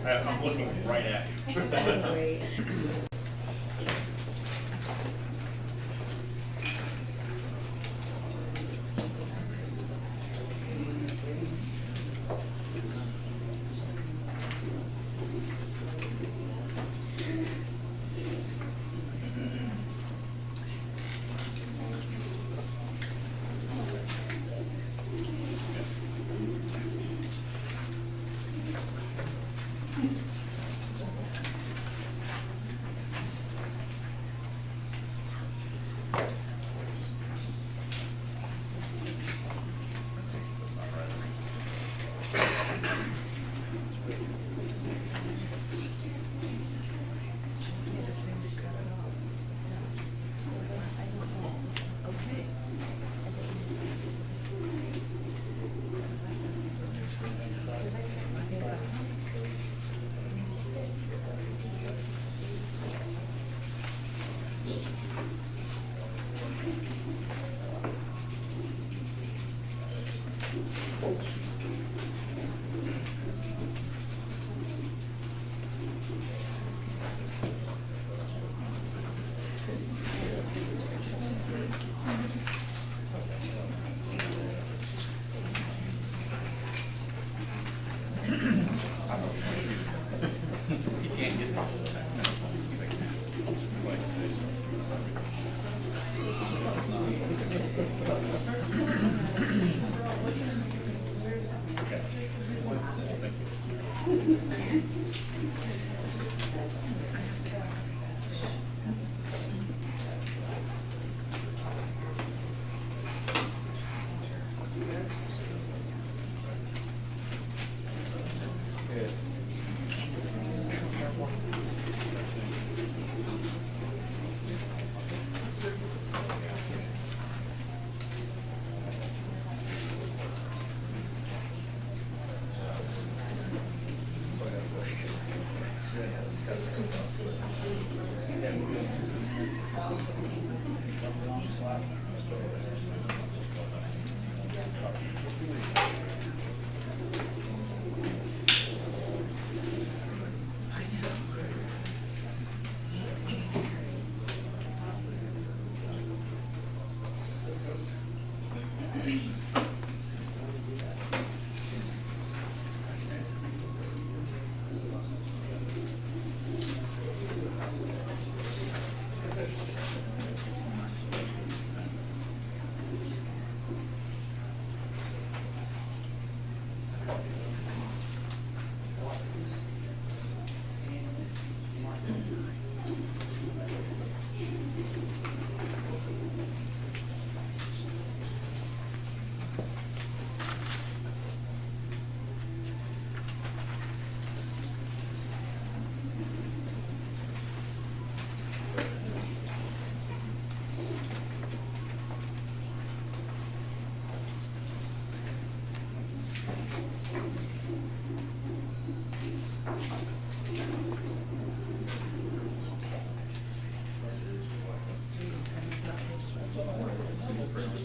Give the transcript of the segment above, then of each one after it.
I'm looking right at you. That's great.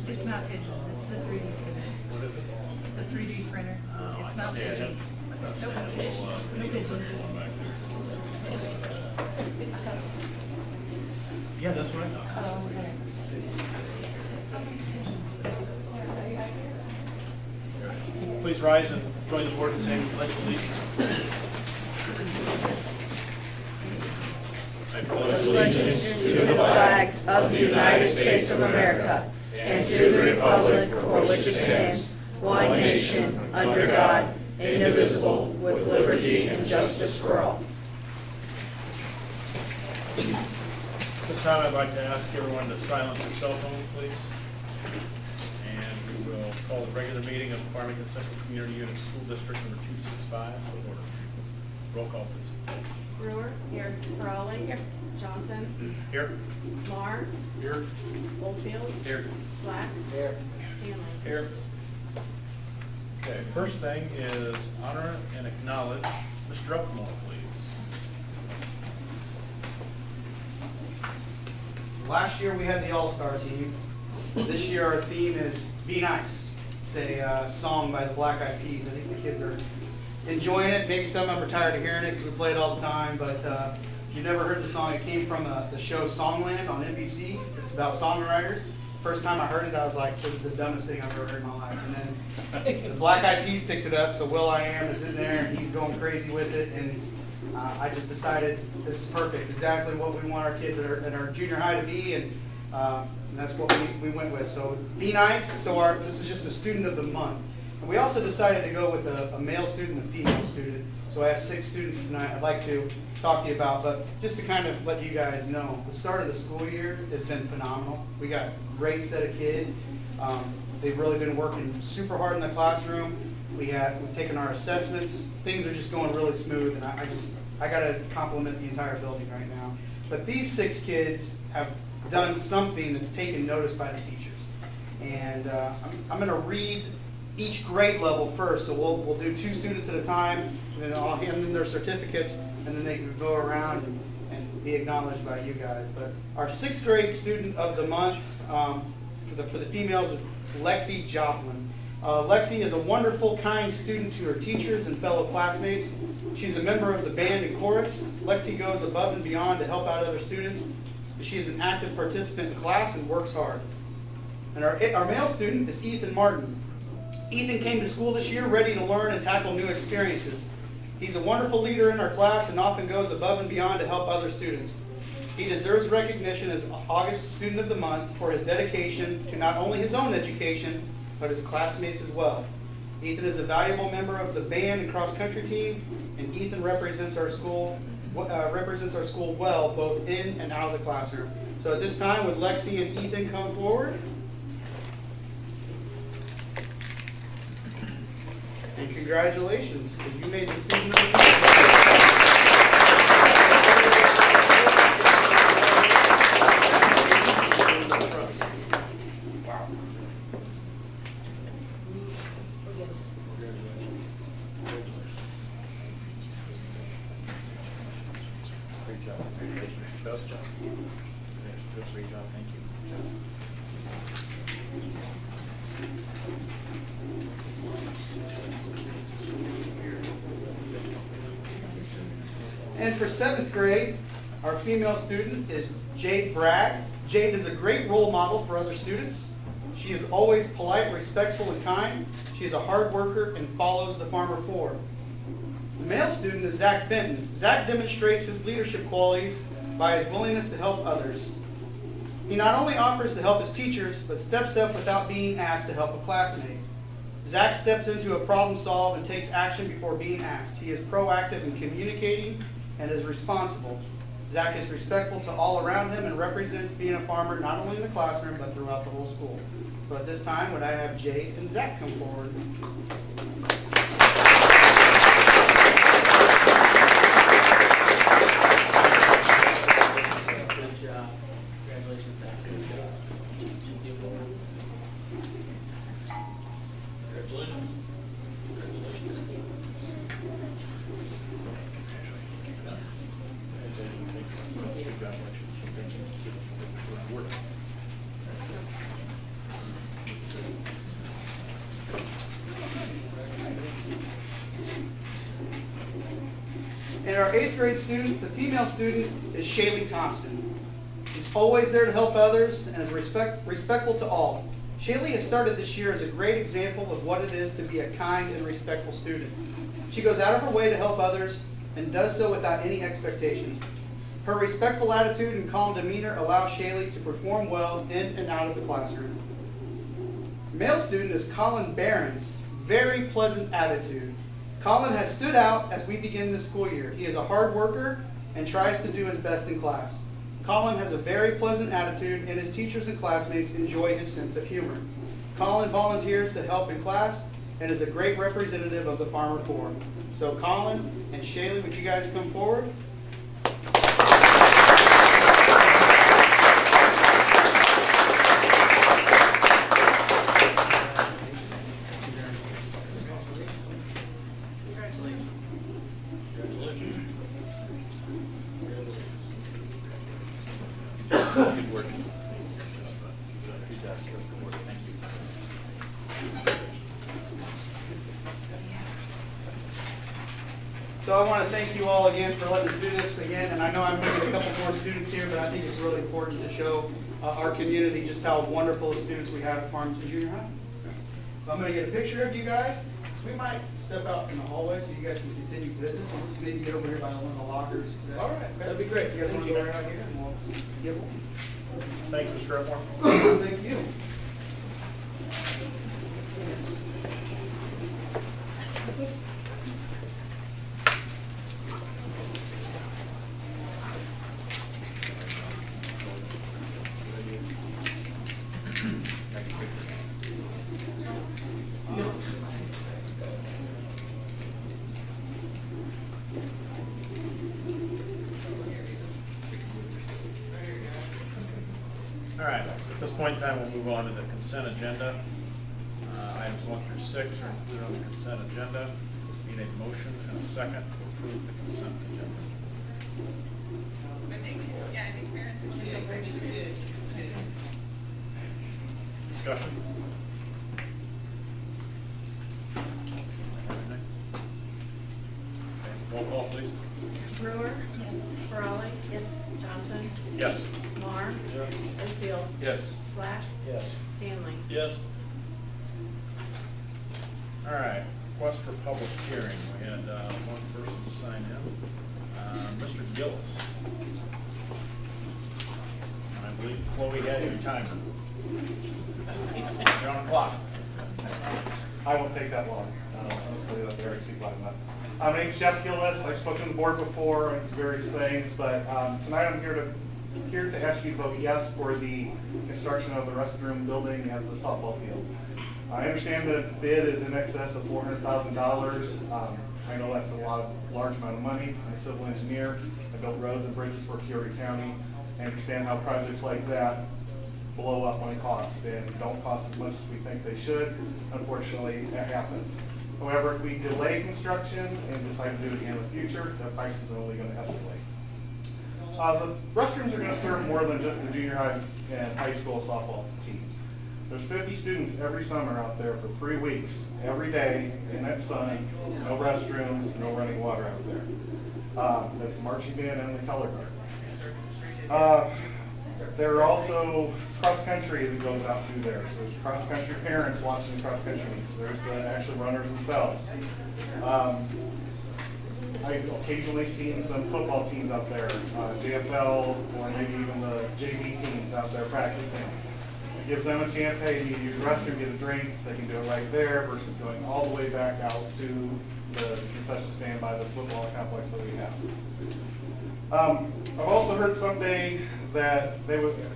It's not pigeons, it's the 3D printer. What is it? The 3D printer. It's not Yeah, pigeons. that's- No pigeons. Yeah, that's what I thought. Oh, okay. Please rise and join the board in saying the pledge of allegiance. I pledge Allegiance to the flag of the United States of America and to the republic for which it stands, one nation, under God, indivisible, with liberty and justice for all. This time I'd like to ask everyone to silence their cell phones, please. And we will call the regular meeting of Farmington Central Community Unit School District number 265 to order. Roll call, please. Brewer. Here. Farley. Here. Johnson. Here. Marr. Here. Oldfield. Here. Slack. Here. Stanley. Here. Okay, first thing is honor and acknowledge Mr. Upmore, please. Last year we had the All-Star team. This year our theme is Be Nice. It's a song by the Black Eyed Peas. I think the kids are enjoying it. Maybe some of them are tired of hearing it because we play it all the time, but if you've never heard the song, it came from the show Songland on NBC. It's about songwriters. First time I heard it, I was like, this is the dumbest thing I've ever heard in my life. And then the Black Eyed Peas picked it up, so Will.I.Am is in there, and he's going crazy with it. And I just decided this is perfect, exactly what we want our kids at our junior high to be, and that's what we went with. So Be Nice, so this is just a student of the month. And we also decided to go with a male student and a female student. So I have 6 students tonight I'd like to talk to you about, but just to kind of let you guys know, the start of the school year has been phenomenal. We got a great set of kids. They've really been working super hard in the classroom. We've taken our assessments. Things are just going really smooth, and I got to compliment the entire building right now. But these 6 kids have done something that's taken notice by the teachers. And I'm going to read each grade level first. So we'll do 2 students at a time, and then I'll hand them their certificates, and then they can go around and be acknowledged by you guys. But our 6th grade student of the month for the females is Lexi Joplin. Lexi is a wonderful, kind student to her teachers and fellow classmates. She's a member of the band and chorus. Lexi goes above and beyond to help out other students. She is an active participant in class and works hard. And our male student is Ethan Martin. Ethan came to school this year ready to learn and tackle new experiences. He's a wonderful leader in our class and often goes above and beyond to help other students. He deserves recognition as August Student of the Month for his dedication to not only his own education, but his classmates as well. Ethan is a valuable member of the band and cross-country team, and Ethan represents our school well, both in and out of the classroom. So at this time, would Lexi and Ethan come forward? And congratulations, you made the Student of the Month. Great job. Best job. Great job. Thank you. And for 7th grade, our female student is Jade Bragg. Jade is a great role model for other students. She is always polite, respectful, and kind. She is a hard worker and follows the Farmer Forward. The male student is Zach Benton. Zach demonstrates his leadership qualities by his willingness to help others. He not only offers to help his teachers, but steps up without being asked to help a classmate. Zach steps into a problem solved and takes action before being asked. He is proactive in communicating and is responsible. Zach is respectful to all around him and represents being a farmer not only in the classroom, but throughout the whole school. So at this time, would I have Jade and Zach come forward? Good job. Congratulations, Zach. Good job. Congratulations. And our 8th grade students, the female student is Shaylee Thompson. She's always there to help others and is respectful to all. Shaylee has started this year as a great example of what it is to be a kind and respectful student. She goes out of her way to help others and does so without any expectations. Her respectful attitude and calm demeanor allow Shaylee to perform well in and out of the classroom. Male student is Colin Barron's very pleasant attitude. Colin has stood out as we begin this school year. He is a hard worker and tries to do his best in class. Colin has a very pleasant attitude, and his teachers and classmates enjoy his sense of humor. Colin volunteers to help in class and is a great representative of the Farmer Corps. So Colin and Shaylee, would you guys come forward? Good work. Good job. Good work. Thank you. So I want to thank you all again for letting us do this again, and I know I'm bringing a couple more students here, but I think it's really important to show our community just how wonderful the students we have at Farmington Junior High. So I'm going to get a picture of you guys. We might step out in the hallway so you guys can continue business, and we'll just maybe get over here by one of the lockers. All right, that'd be great. You guys want Thank to you. go right out here, and we'll give one. Thanks, Mr. Epmore. Thank you. All right, at this point in time, we'll move on to the consent agenda. Items 1 through 6 are included on the consent agenda. Need a motion and a second to approve the consent agenda. Discussion? Okay, roll call, please. Brewer. Yes. Farrelly. Yes. Johnson. Yes. Marr. Yes. Enfield. Yes. Slack. Yes. Stanley. Yes. All right, request for public hearing. We had one person sign in, Mr. Gillis. And I believe Chloe had your timer. You're on the clock. I won't take that long. Honestly, that's very sweet like that. My name's Jeff Gillis. I've spoken to the board before on various things, but tonight I'm here to ask you to vote yes for the construction of the restroom building at the softball fields. I understand the bid is in excess of $400,000. I know that's a large amount of money. I'm a civil engineer. I built roads and bridges for Peoria County. I understand how projects like that blow up on cost and don't cost as much as we think they should. Unfortunately, that happens. However, if we delay construction and decide to do it again in the future, the price is only going to escalate. The restrooms are going to serve more than just the junior highs and high school softball teams. There's 50 students every summer out there for 3 weeks, every day in that sun, no restrooms, no running water out there. That's the marching band and the color guard. There are also cross-country that goes out through there. So there's cross-country parents watching cross-country meets. There's the actual runners themselves. I've occasionally seen some football teams out there, JFL, or maybe even the JV teams out there practicing. It gives them a chance, hey, you use the restroom, get a drink, they can do it right there versus going all the way back out to the concession stand by the football complex that we have. I've also heard someday that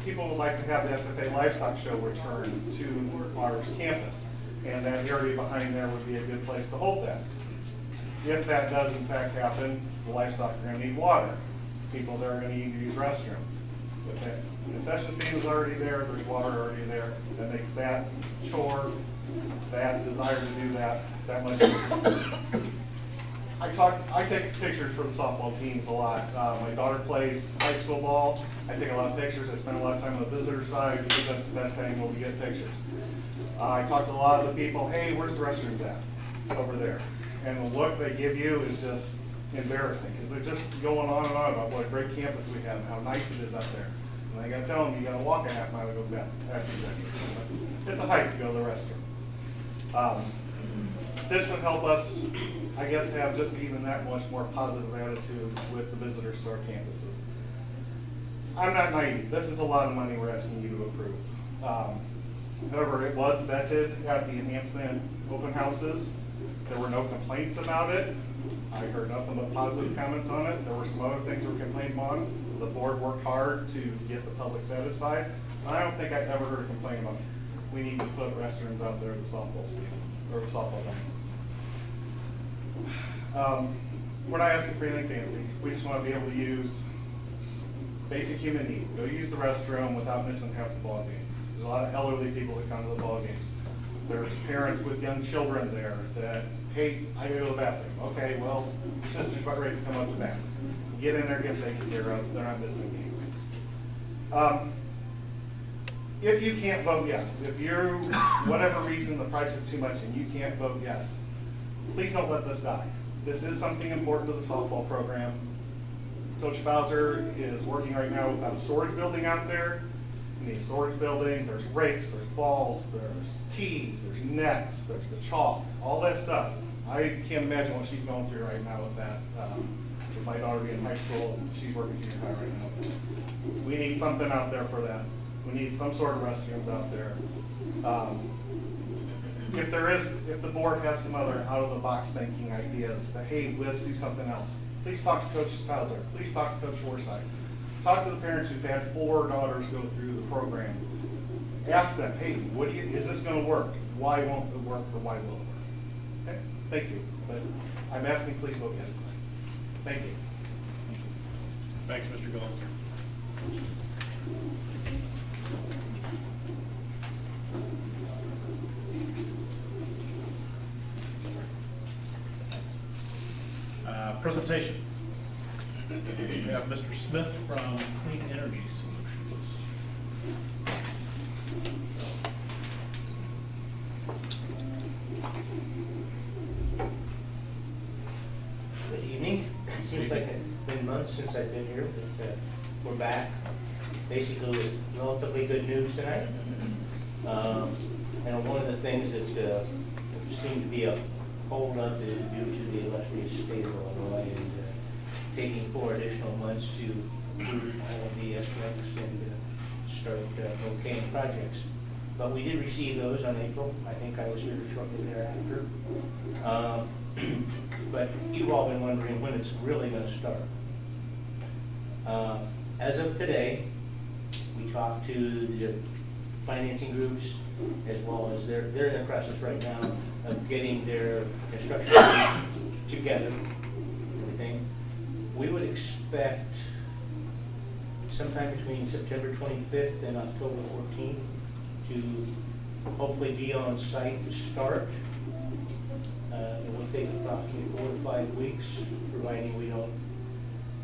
people would like to have the FFA Livestock Show return to our campus, and that area behind there would be a good place to hold that. If that does in fact happen, the livestock are going to need water. People there are going to need to use restrooms. If that concession stand is already there, there's water already there, that makes that chore, that desire to do that much easier. I take pictures for the softball teams a lot. My daughter plays high school ball. I take a lot of pictures. I spend a lot of time on the visitor side because that's the best angle to get pictures. I talk to a lot of the people, hey, where's the restrooms at? Over there. And the look they give you is just embarrassing because they're just going on and on about what a great campus we have and how nice it is up there. And I got to tell them you got to walk a half mile to go back. It's a hike to go to the restroom. This would help us, I guess, have just even that much more positive attitude with the visitors to our campuses. I'm not naive. This is a lot of money we're asking you to approve. However, it was vetted at the enhancement open houses. There were no complaints about it. I heard nothing but positive comments on it. There were some other things that were complained on. The board worked hard to get the public satisfied. I don't think I've ever heard a complaint about we need to put restrooms out there at the softball stadium or the softball diamonds. We're not asking for anything fancy. We just want to be able to use basic human need. Go use the restroom without missing half the ball game. There's a lot of elderly people that come to the ball games. There's parents with young children there that, hey, I gotta go to the bathroom. Okay, well, your sister's about ready to come up to the bathroom. Get in there, get them taken care of. They're not missing games. If you can't vote yes, if you're, whatever reason, the price is too much and you can't vote yes, please don't let this die. This is something important to the softball program. Coach Bowser is working right now without a storage building out there. We need a storage building, there's rakes, there's balls, there's tees, there's nets, there's the chalk, all that stuff. I can't imagine what she's going through right now with that. With my daughter being in high school, and she's working junior high right now. We need something out there for them. We need some sort of restrooms out there. If the board has some other out-of-the-box thinking ideas that, hey, let's do something else, please talk to Coach Spauser. Please talk to Coach Forsythe. Talk to the parents who've had 4 daughters go through the program. Ask them, hey, is this going to work? Why won't it work, or why will it work? Okay? Thank you. But I'm asking, please vote yes tonight. Thank you. Thanks, Mr. Golster. Presentation. We have Mr. Smith from Clean Energy Solutions. Good evening. It seems like it's been months since I've been here, but we're back. Basically with relatively good news tonight. And one of the things that seemed to be a hold up is due to the illustrious state of Illinois and taking 4 additional months to approve all of the SRECs and start okaying projects. But we did receive those on April. I think I was here shortly thereafter. But you've all been wondering when it's really going to start. As of today, we talked to the financing groups, as well as they're in the process right now of getting their construction together, everything. We would expect sometime between September 25th and October 14th to hopefully be on site to start. It will take approximately 4 to 5 weeks, providing we don't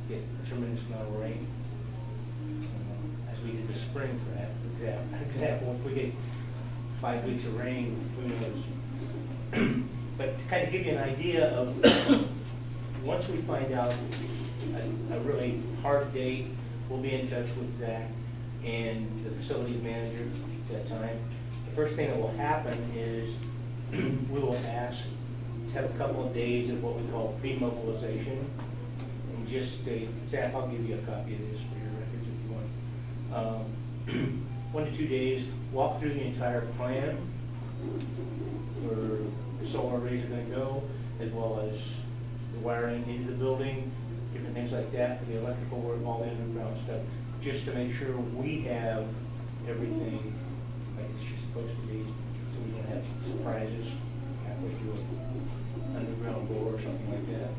get a tremendous amount of rain. As we did this spring, for that example, if we get 5 weeks of rain, who knows? But to kind of give you an idea of, once we find out a really hard date, we'll be in touch with Zach and the facilities manager at that time. The first thing that will happen is we will ask to have a couple of days of what we call pre-mobilization. And just Zach, I'll give you a copy of this for your records if you want. 1 to 2 days, walk through the entire plan where the solar arrays are going to go, as well as the wiring into the building, different things like that for the electrical work, all the underground stuff, just to make sure we have everything like it's supposed to be, so we don't have surprises halfway through an underground bore or something like that.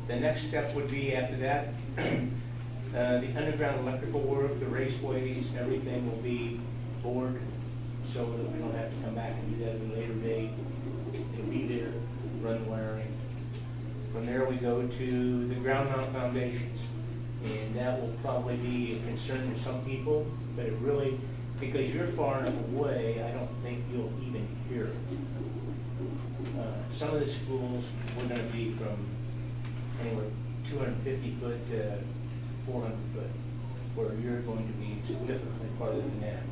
The next step would be after that, the underground electrical work, the raceways, everything will be bored so that we don't have to come back and do that at a later date. It'll be there, run the wiring. From there we go to the ground mount foundations. And that will probably be a concern to some people, but it really, because you're far enough away, I don't think you'll even hear it. Some of the schools, we're going to be from anywhere 250 foot to 400 foot, where you're going to be significantly farther than that.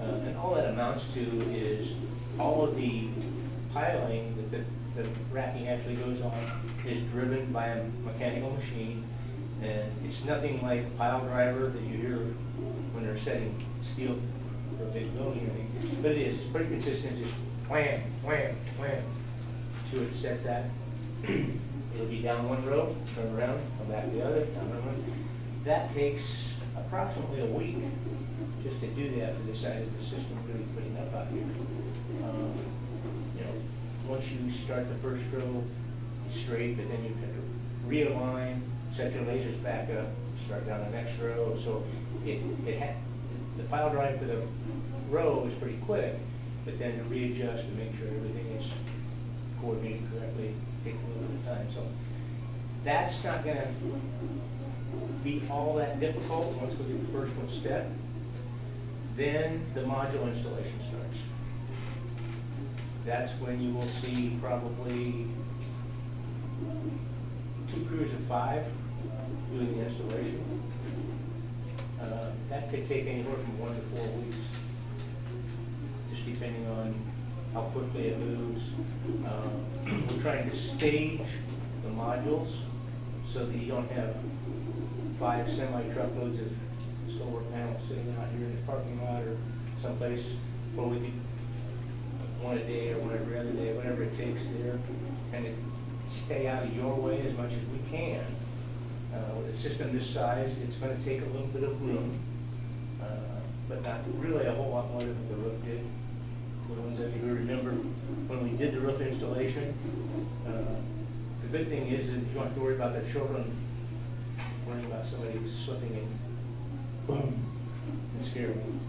And all that amounts to is all of the piling that the racking actually goes on is driven by a mechanical machine, and it's nothing like a pile driver that you hear when they're setting steel for a big building or anything. But it is, it's pretty consistent, just wham, wham, wham, to it sets that. It'll be down one row, turn around, come back the other, down another one. That takes approximately a week just to do that for the size of the system we're putting up out here. You know, once you start the first row straight, but then you have to realign, set your lasers back up, start down the next row. So the pile drive for the row is pretty quick, but then to readjust and make sure everything is coordinated correctly takes a little bit of time. So that's not going to be all that difficult once we do the first one step. Then the module installation starts. That's when you will see probably 2 crews of 5 doing the installation. That could take anywhere from 1 to 4 weeks, just depending on how quickly it moves. We're trying to stage the modules so that you don't have 5 semi-truckloads of solar panels sitting out here in the parking lot or someplace where we could one a day or one every other day, whatever it takes there, kind of stay out of your way as much as we can. With a system this size, it's going to take a little bit of room, but not really a whole lot more than the roof did. The ones that you remember when we did the roof installation, the good thing is that you don't have to worry about the children worrying about somebody slipping and boom, and scaring.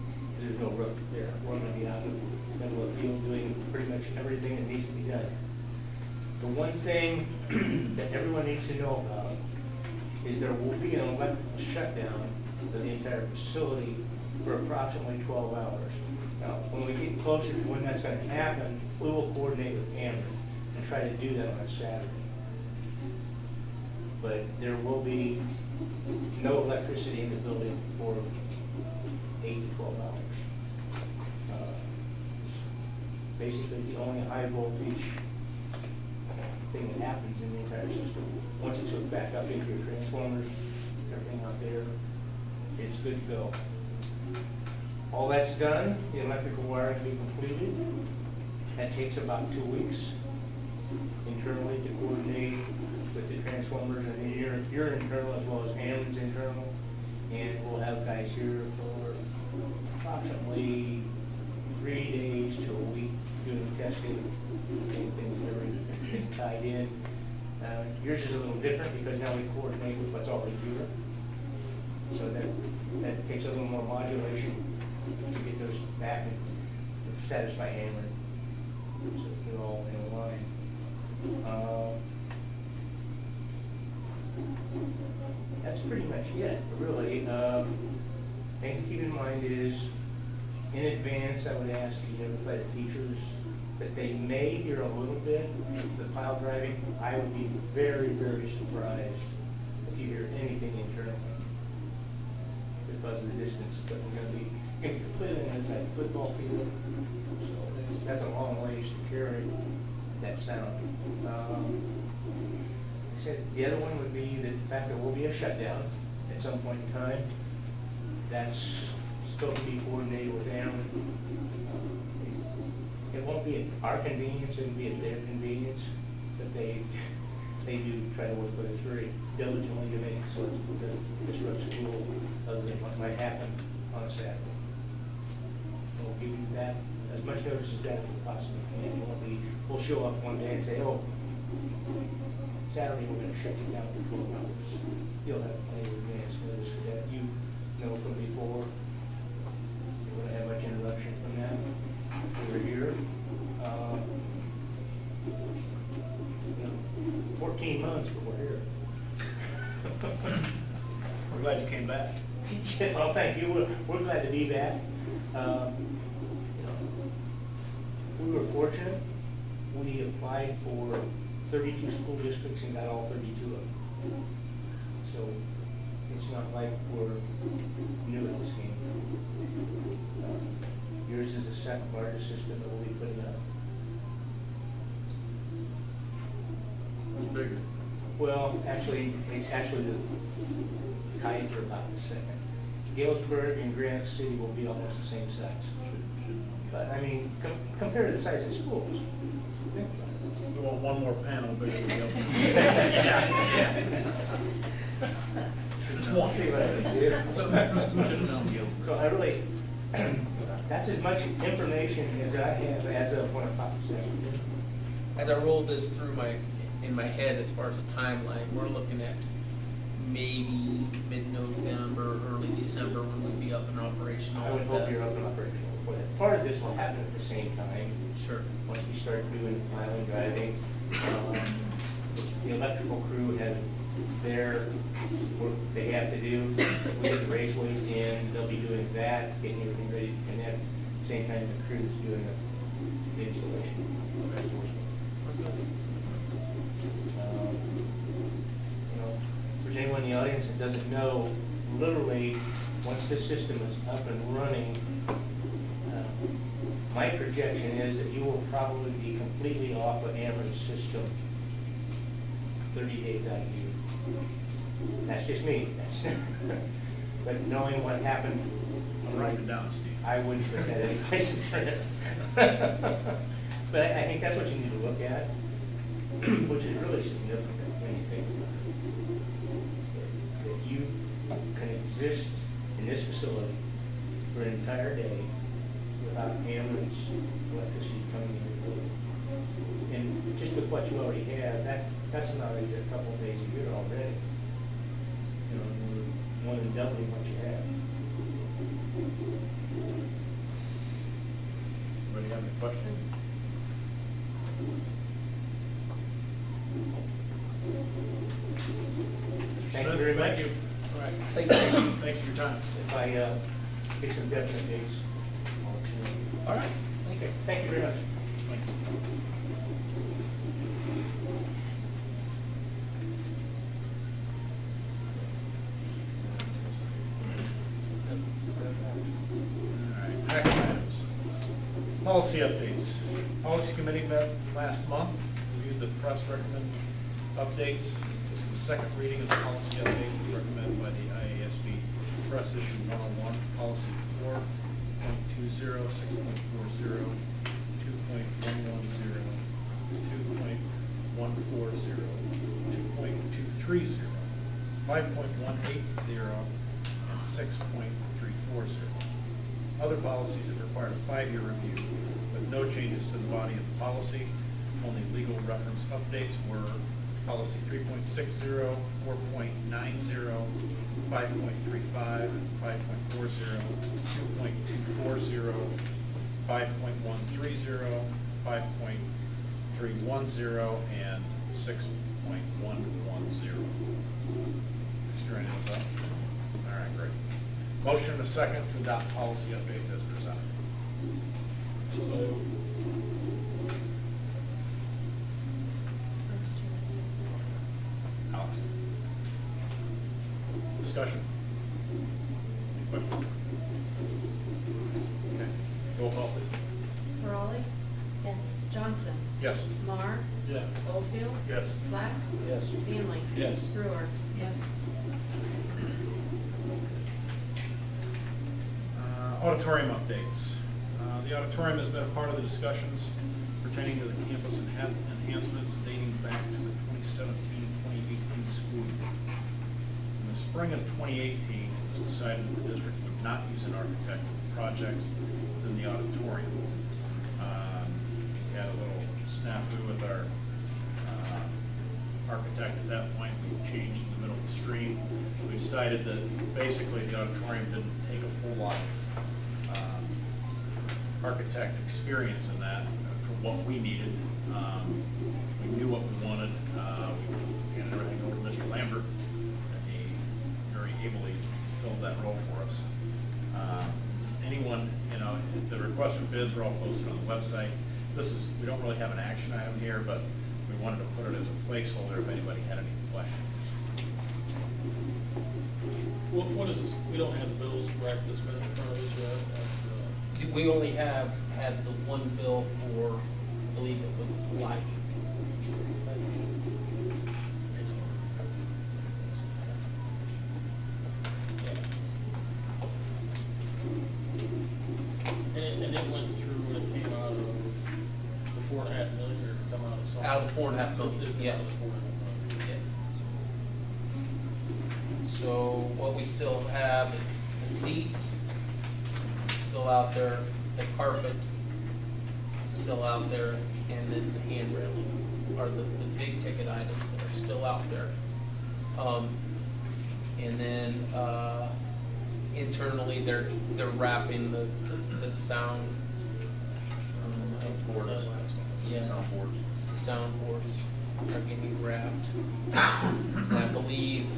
There's no roof there. We're going to be out in the middle of the field doing pretty much everything that needs to be done. The one thing that everyone needs to know about is there will be an electrical shutdown of the entire facility for approximately 12 hours. Now, when we get closer to when that's going to happen, we will coordinate with Ameren and try to do that on a Saturday. But there will be no electricity in the building for 8 to 12 hours. Basically, it's the only high voltage thing that happens in the entire system. Once it's hooked back up into your transformers, everything out there, it's good to go. All that's done, the electrical wiring will be completed. That takes about 2 weeks internally to coordinate with the transformers and your internal as well as Ameren's internal. And we'll have guys here for approximately 3 days to a week doing testing, getting things, everything tied in. Yours is a little different because now we coordinate with what's already here. So that takes a little more modulation to get those back and to satisfy Ameren. So they're all in line. That's pretty much it, really. Thing to keep in mind is, in advance, I would ask you to notify the teachers that they may hear a little bit of the pile driving. I would be very, very surprised if you hear anything internally because of the distance. But we're going to be completely inside the football field, so that's a long ways to carry that sound. I said the other one would be that the fact there will be a shutdown at some point in time. That's still to be coordinated with Ameren. It won't be at our convenience, it will be at their convenience, but they do try to work with us very diligently to make it so it doesn't disrupt school other than what might happen on a Saturday. And we'll give you that, as much notice as that we possibly can. We'll show up one day and say, oh, Saturday we're going to shut you down for 12 hours. You'll have plenty of advance notice for that. You know from before. You won't have much interruption from that. We're here. 14 months, but we're here. We're glad you came back. Yeah, well, thank you. We're glad to be back. We were fortunate. We applied for 32 school districts and got all 32 of them. So it's not like we're new at this game. Yours is the second largest system that we'll be putting up. Who's bigger? Well, actually, it's actually tied for about the second. Galesburg and Granite City will be almost the same size. But I mean, compared to the size of schools, think about it. We want one more panel bigger than the other. Just want to see what I can do. So I really, that's as much information as I have as of when I popped this. As I rolled this through in my head as far as the timeline, we're looking at maybe mid-November, early December when we'll be up and operational. I would hope you're up and operational. But part of this will happen at the same time. Sure. Once we start doing piling driving, the electrical crew has their work they have to do. We get the raceways in, they'll be doing that, getting everything ready to connect. Same time the crew's doing the installation. doesn't know, literally, once this system is up and running, my projection is that you will probably be completely off of Ameren's system 30 days out of the year. That's just me. But knowing what happened, I'll write it down, Steve. I wouldn't put that any place in print. But I think that's what you need to look at, which is really significant when you think about it. That you can exist in this facility for an entire day without Ameren's electricity coming in your building. And just with what you already have, that's not a couple of days a year already. You know, you're more than doubling what you have. Anybody have any questions? Thank you very much. Thank you. All right. Thank you. Thanks for your time. If I get some definite dates, I'll let you know. All right, thank you. Thank you very much. Thank you. All right, action items. Policy updates. Policy committee met last month, reviewed the press recommend updates. This is the second reading of the policy updates as recommended by the IASB Press Issue 101, Policy 4.20, 6.40, 2.110, 2.140, 2.230, 5.180, and 6.340. Other policies have required a 5-year review, with no changes to the body of the policy. Only legal reference updates were policy 3.60, 4.90, 5.35, 5.40, 2.240, 5.130, 5.310, and 6.110. Mr. Reynolds up. All right, great. Motion and a second to adopt policy updates as presented. So, Alex. Discussion? Any questions? Okay, roll call please. Farley? Yes. Johnson? Yes. Marr? Yes. Oldfield? Yes. Slack? Yes. Stanley? Yes. Brewer? Yes. Auditorium updates. The auditorium has been a part of the discussions pertaining to the campus enhancements dating back to the 2017-2018 school year. In the spring of 2018, it was decided that the district would not use an architect for projects within the auditorium. We had a little snafu with our architect at that point. We changed in the middle of the stream. We decided that basically the auditorium didn't take a whole lot of architect experience in that for what we needed. We knew what we wanted. We handed everything over to Mr. Lambert, and he very ably filled that role for us. Anyone, you know, the request for bids were all posted on the website. We don't really have an action item here, but we wanted to put it as a placeholder if anybody had any questions. What is this? We don't have the bills right this minute in front of us yet. We only have had the one bill for, I believe it was lighting. And it went through and it came out of the 4.5 million or come out of something? Out of the 4.5 million, It came out of yes. the 4.5 million. Yes. So what we still have is the seats still out there, the carpet still out there, and then the hand railing are the big ticket items that are still out there. And then internally, they're wrapping the sound. Boards. Yeah. Soundboards. The soundboards are getting wrapped. And I believe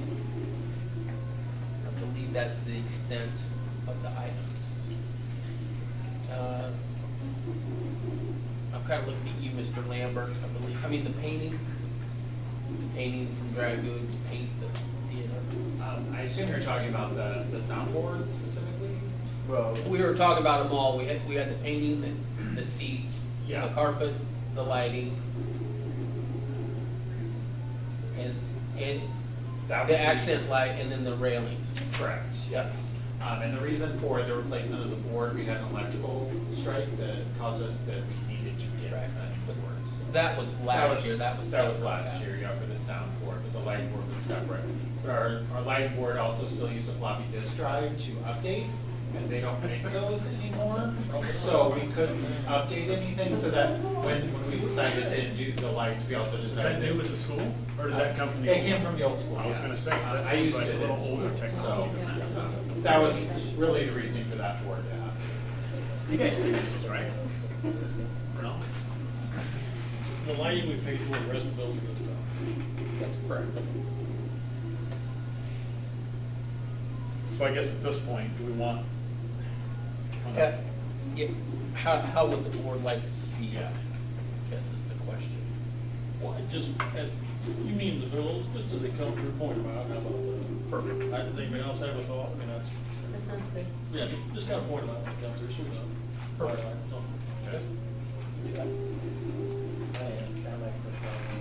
that's the extent of the items. I'm kind of looking at you, Mr. Lambert, the painting from Dragoon to paint the theater. I assume you're talking about the soundboard specifically? Well, We were talking about them all. We had the painting, the seats, the Yeah. carpet, the lighting, and That would the be- accent light, and then the railings. Correct, yes. And the reason for the replacement of the board, we had an electrical strike that caused us that we needed to get Right. a new board. So That was last year. That was separate. last year, yeah, for the soundboard, but the lighting board was separate. But our lighting board also still used a floppy disk drive to update, and they don't make those anymore. So we couldn't update anything, so that when we decided to do the lights, we also Is decided. that new with the school, or did that come from the? It came from the old school. I was yeah. gonna say, that I seems used like it a little in school, older technology than so, that. that was really the reasoning for that board to happen. You guys do this, right? No? The lighting we paid for, the rest of the building goes down. That's correct. So I guess at this point, do we want? Yeah, how would the board like to see it? I guess is the question. Well, just as, you mean the bills, just as they come through, point them out, how about that? Perfect. Does anybody else have a thought? I mean, that's, That sounds good. yeah, just kind of point them out when it comes through, so we know. Perfect. Okay.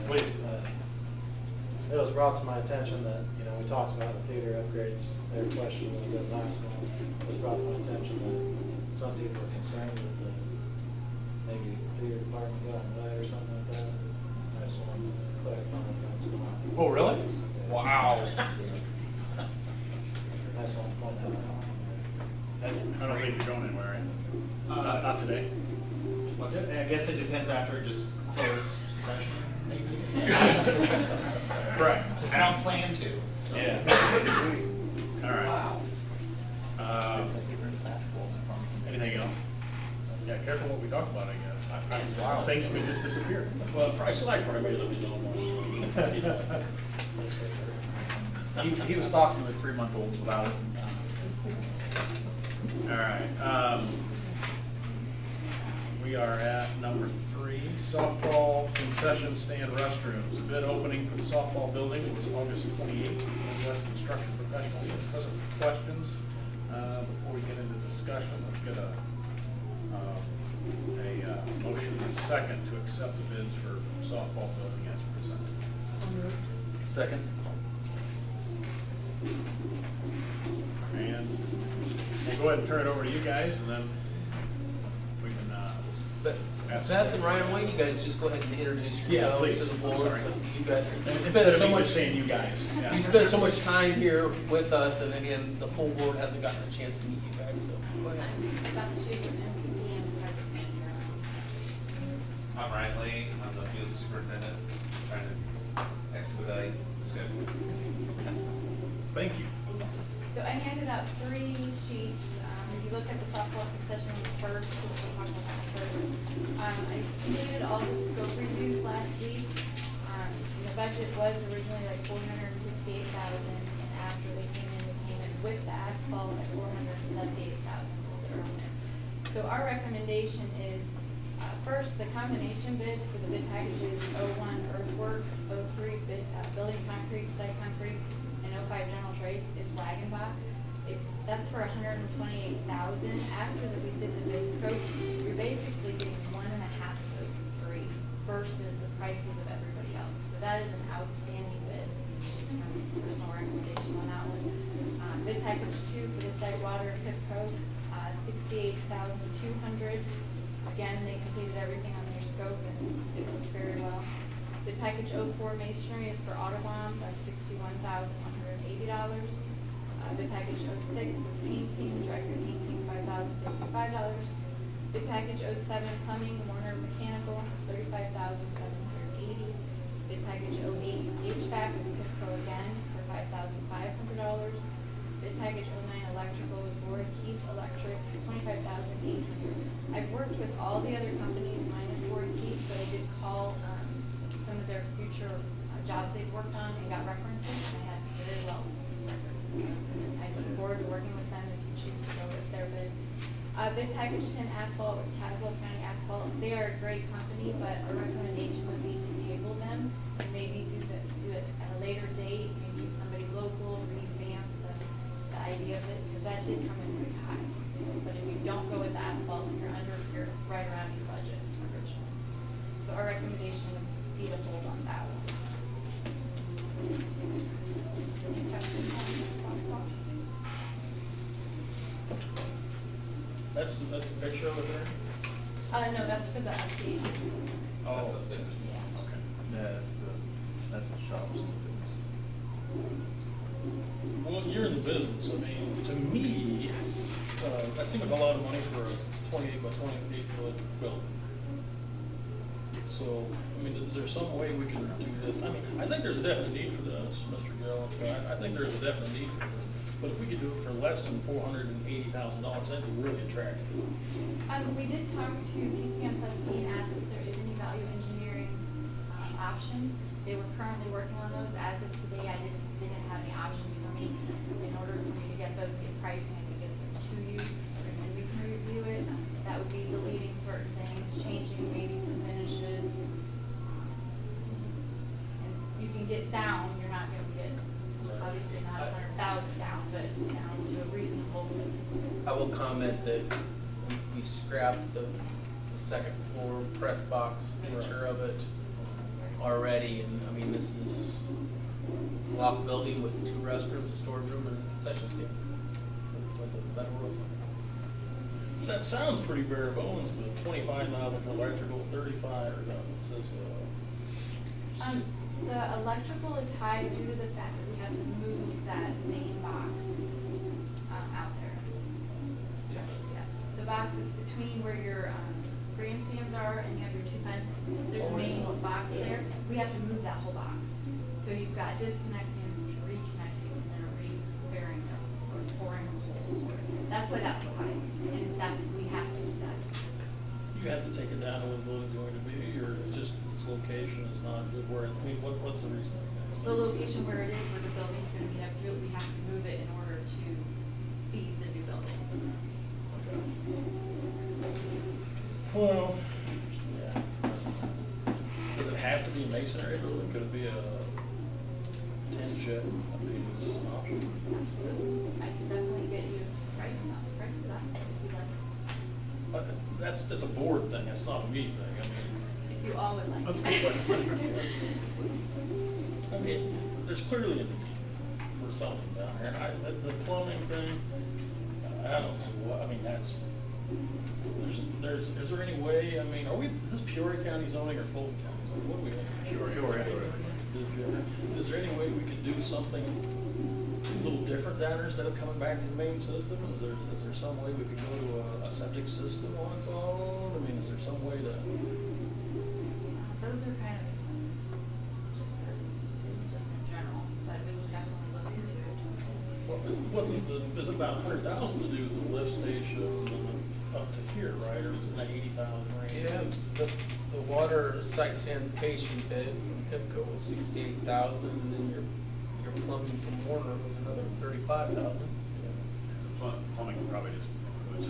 Please. It was brought to my attention that, you know, we talked about the theater upgrades, their question a little bit last month. It was brought to my attention that some people were concerned that the, maybe theater department got away or something like that. I just wanted to clarify if that's not. Oh, really? Wow. I just want to point that out. That's, I don't think you're going anywhere, right? Not today. Well, I guess it depends after just closed session, maybe. Correct. I don't plan to. so. Yeah. All right. Anything else? Yeah, careful what we talk about, I guess. Wow. Things could just disappear. Well, price of light primarily is on one. He was talking to his 3-month-olds about it. All right. We are at number 3, softball concession stand restrooms. Bid opening for the softball building was August 28th. Midwest Construction Professionals. If there's some questions, before we get into discussion, let's get a motion and a second to accept the bids for softball building as presented. Second. And we'll go ahead and turn it over to you guys, and then we can, But Ask Beth and Ryan, why don't you guys just go ahead and introduce Yeah, yourselves please. to the I'm board? sorry. You guys, you instead spend of so me much, just saying you guys. yeah. you spend so much time here with us, and again, the full board hasn't gotten a chance to meet you guys, so go ahead. Beth Shue, MCD and project manager. I'm Ryan Lee, I'm the field superintendent, trying to expedite the schedule. Thank you. So I handed out 3 sheets. If you look at the softball concession first, which we'll talk about first. I completed all the scope reviews last week. The budget was originally like $468,000, and after they came in, they came in with the asphalt at $478,000, a little bit around there. So our recommendation is, first, the combination bid for the bid package is 01 earthwork, 03 building concrete, site concrete, and 05 general trades is Wagenbach. That's for $128,000. After that we did the bid scope, you're basically getting 1.5 of those free versus the prices of everybody else. So that is an outstanding bid, just from personal recommendation on that one. Bid package 2 for the site water and pit pro, $68,200. Again, they completed everything on their scope and it worked very well. Bid package 04 masonry is for Autobahn, that's $61,180. Bid package 06 is painting, director painting, $5,055. Bid package 07 plumbing, Warner Mechanical, $35,780. Bid package 08 HVAC is Pitco again for $5,500. Bid package 09 electrical is Lord Keith Electric, $25,800. I've worked with all the other companies minus Lord Keith, but I did call some of their future jobs they've worked on and got references, and I had very well references. I look forward to working with them if you choose to go with their bid. Bid package 10 asphalt was Tazewell County Asphalt. They are a great company, but our recommendation would be to table them and maybe do it at a later date, maybe use somebody local, revamp of it, because that did come in pretty high. But if you don't go with the asphalt, you're right around your budget originally. So our recommendation would be to hold on that one. Any questions on this asphalt? That's the picture over there? No, that's for the update. Oh, That's it's- Yeah. okay. Yeah, that's the shops. Well, you're in the business, I mean, to me, that seems like a lot of money for a 28 by 28 foot building. So, I mean, is there some way we can do this? I mean, I think there's a definite need for this, Mr. Gill. I think there's a definite need for this. But if we could do it for less than $480,000, that'd be really attractive. We did talk to PCM Plesky and asked if there is any value engineering options. They were currently working on those. As of today, they didn't have any options for me. In order for me to get those, get pricing, I could get those to you, and we can review it. That would be deleting certain things, changing maybe some finishes. And you can get down, you're not gonna get, obviously not 100,000 down, but down to a reasonable. I will comment that we scrapped the second floor press box feature of it already, and I mean, this is a locked building with 2 restrooms, a storage room, and a concession stand. With a metal roof. That sounds pretty bare bones, but 25,000 for electrical, 35, or no, it says, The electrical is high due to the fact that we have to move that main box out there. Yeah. Yeah, the box is between where your grandstands are and you have your 2 fence. There's a main box there. We have to move that whole box. So you've got disconnecting, reconnecting, and then a re-bearing or pouring a hole. That's why that's so high. And that we have to do that. you have to take it down to where the building's going to be, or it's just its location is not good where, I mean, what's the reason? The location where it is, where the building's gonna be up to, we have to move it in order to feed the new building. Well, yeah. Does it have to be a masonry building? Could it be a tin shed? I mean, is this an option? Absolutely. I can definitely get you price for that, if you'd like. But that's a board thing, that's not a me thing, I mean. If you all would like. That's a good question. I mean, there's clearly a need for something down here. The plumbing thing, I don't know what, I mean, is there any way, I mean, is this Peoria County zoning or Fulton County zoning? What do we have? Peoria. Is there any way we could do something a little different down there instead of coming back to the main system? Is there some way we could go to a septic system on its own? I mean, is there some way to? Those are kind of expensive, just in general, but we would definitely look into it. Well, it wasn't there's about 100,000 to do the lift station and up to here, right? Or was it like 80,000 range? Yeah, the water site sanitation bid from HIPCO was 68,000, and then your plumbing from Warner was another 35,000. Plumbing could probably just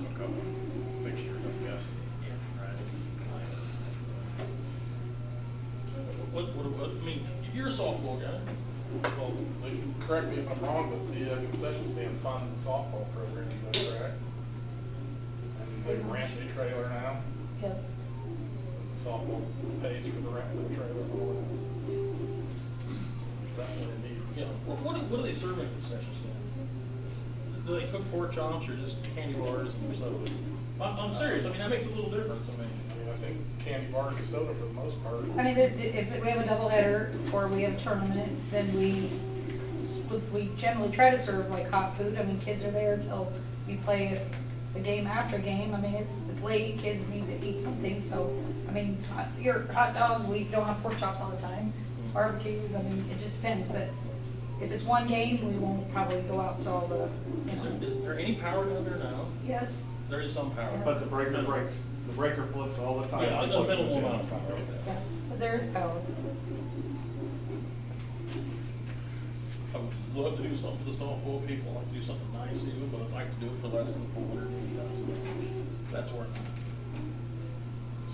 hook up fixtures, I guess. What, I mean, you're a softball guy. Well, correct me if I'm wrong, but the concession stand funds the softball program, is that correct? And they rent a trailer now, Yes. the softball pays for the rent of the trailer and all that. Definitely a need. Yeah. What do they serve in a concession stand? Do they cook pork chops or just candy bars and stuff? I'm serious. I mean, that makes a little difference. I mean, I think candy bars and soda for the most part. I mean, if we have a doubleheader or we have a tournament, then we generally try to serve like hot food. I mean, kids are there till we play the game after game. I mean, it's late, kids need to eat something, so, I mean, your hot dogs, we don't have pork chops all the time. Barbecues, I mean, it just depends, but if it's one game, we won't probably go out to all the, is there any power down there now? Yes. There is some power. But the breaker breaks, the breaker flips all the time. Yeah, a minimal amount of power. Yeah, but there is power. I would love to do something for the softball people. I'd like to do something nice even, but I'd like to do it for less than 480,000. That's worth it.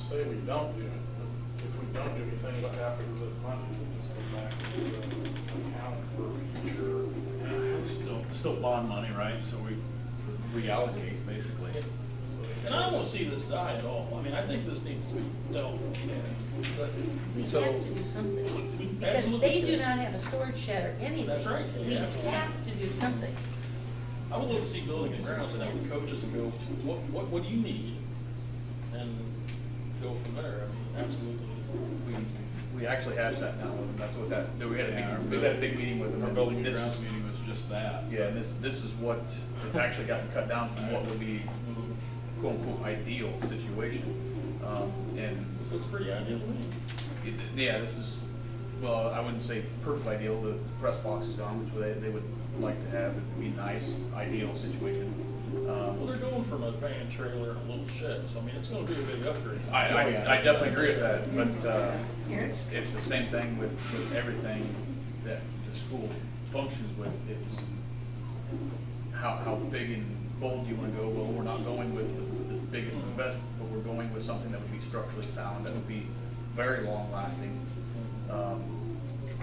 Say we don't do it, but if we don't do anything, what happens to this money? Does it just go back to the account for future? it's still bond money, right? So we reallocate basically. And I don't want to see this die at all. I mean, I think this needs to be dealt with. We So- have to do something, We because absolutely they do should. not have a storage shed or anything. That's right. We Yeah, have to do something. I would love to see building and grounds and have the coaches and go, what do you need? And go from there. I mean, absolutely. We actually hashed that now with them, that's what that, we had Yeah, we had a big meeting with them. Our and building and this grounds is- meeting was just that. Yeah, and this is what, it's actually gotten cut down from what would be quote unquote ideal situation. And This looks pretty ideal to me. yeah, this is, well, I wouldn't say perfect ideal, the press box is gone, which they would like to have, it'd be nice, ideal situation. Well, they're going from a van trailer and a little shed, so I mean, it's gonna be a big upgrade. I definitely agree with that, but it's the same thing with everything that the school functions with. It's how big and bold you want to go. Well, we're not going with the biggest and best, but we're going with something that would be structurally sound, that would be very long lasting,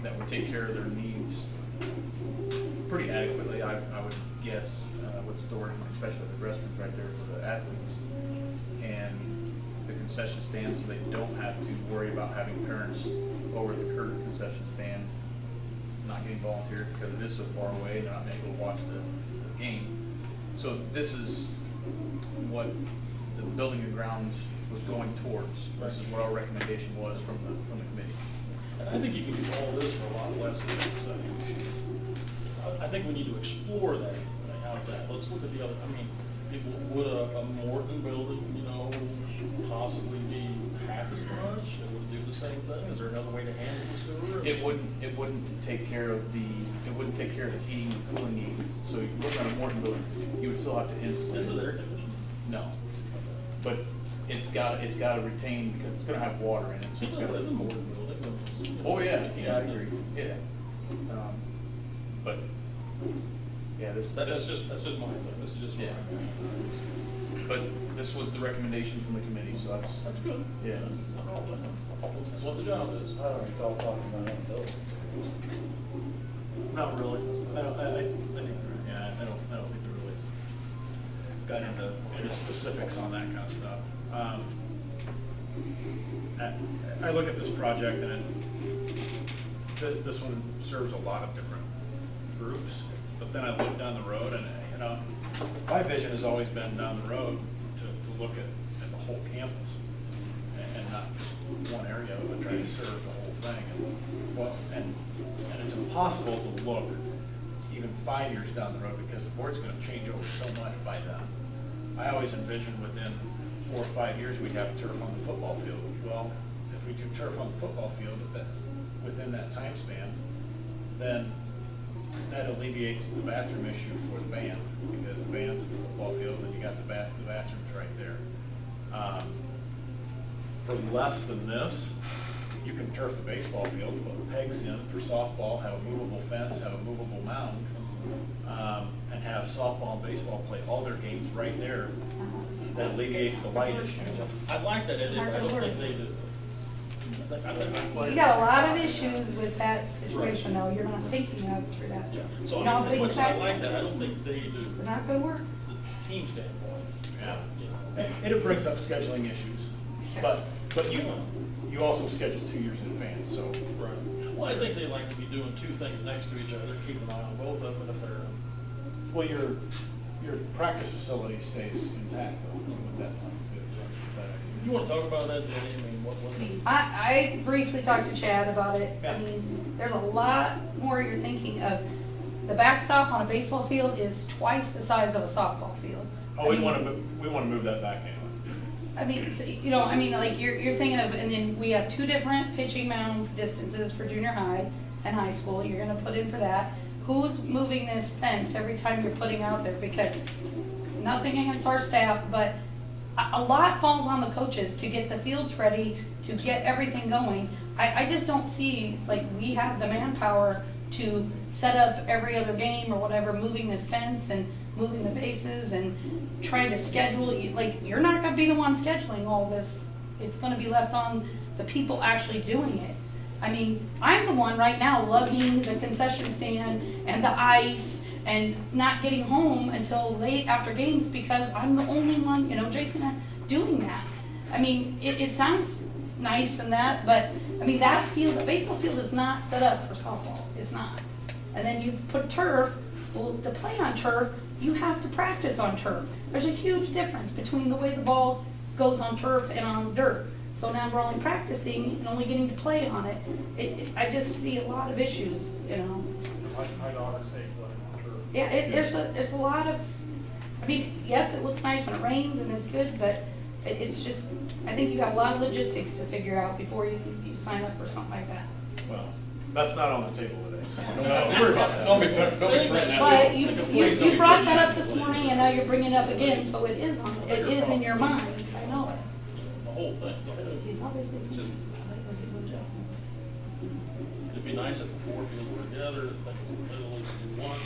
that would take care of their needs pretty adequately, I would guess, with storage, especially the restrooms right there for the athletes, and the concession stands, so they don't have to worry about having parents over the current concession stand not getting volunteered because it is so far away, they're not able to watch the game. So this is what the building and grounds was going towards. This is what our recommendation was from the committee. And I think you can do all this for a lot less than I think we need to explore that. How's that? Let's look at the other, I mean, would a Morton building, you know, possibly be half as much? It would do the same thing? Is there another way to handle the sewer? It wouldn't take care of the heating and cooling needs. So you look at a Morton building, you would still have to install. This is air conditioning. No, but it's got to retain, because it's going to have water in it. So it's People got live in Morton building. Oh, yeah, I agree, yeah. But, yeah, That's just my thing, this is just Yeah. But this was the recommendation from the committee, so That's good. yeah. That's what the job is. I don't recall talking about that building. Not really. I think, yeah, I don't think we really got into specifics on that kind of stuff. I look at this project and this one serves a lot of different groups, but then I look down the road and, you know, my vision has always been down the road to look at the whole campus and not just one area, but try to serve the whole thing. And it's impossible to look even 5 years down the road because the board's gonna change over so much by then. I always envisioned within 4 or 5 years, we'd have turf on the football field. Well, if we do turf on the football field within that time span, then that alleviates the bathroom issue for the band, because the band's at the football field and you got the bathrooms right there. For less than this, you can turf the baseball field, put pegs in for softball, have a movable fence, have a movable mound, and have softball and baseball play all their games right there. That alleviates the light issue. I like that idea, but I don't think they do. You got a lot of issues with that situation, though, you're not thinking of through that. Yeah, so You know, I mean, big which I tax- like that, I don't think they do, It's not gonna work. the team standpoint. So, you know. And it brings up scheduling issues, but you also schedule 2 years in advance, so. Right. Well, I think they like to be doing two things next to each other, keep an eye on both of them, and if they're, Well, your practice facility stays intact though, with that one, too. you want to talk about that, Danny? I mean, what? I briefly talked to Chad about it. Yeah. I mean, there's a lot more you're thinking of. The backstop on a baseball field is twice the size of a softball field. Oh, we want to move that back anyway. I mean, so, you know, I mean, like, you're thinking of, and then we have 2 different pitching mounds distances for junior high and high school, you're gonna put in for that. Who's moving this fence every time you're putting out there? Because nothing against our staff, but a lot falls on the coaches to get the fields ready, to get everything going. I just don't see, like, we have the manpower to set up every other game or whatever, moving this fence and moving the bases and trying to schedule, like, you're not gonna be the one scheduling all this. It's gonna be left on the people actually doing it. I mean, I'm the one right now lugging the concession stand and the ice and not getting home until late after games because I'm the only one, Jason, doing that. I mean, it sounds nice and that, but, I mean, that field, the baseball field is not set up for softball. It's not. And then you put turf, well, to play on turf, you have to practice on turf. There's a huge difference between the way the ball goes on turf and on dirt. So now we're only practicing and only getting to play on it. I just see a lot of issues, My daughters hate playing on turf. Yeah, there's a lot of, I mean, yes, it looks nice when it rains and it's good, but it's just, I think you got a lot of logistics to figure out before you sign up for something like that. Well, that's not on the table today. So Don't worry about that. Don't be threatening that. But you brought that up this morning and now you're bringing it up again, so it is in your mind, I know it. The whole thing. He's obviously. It's just, it'd be nice if the four fields were together, if things were literally in one,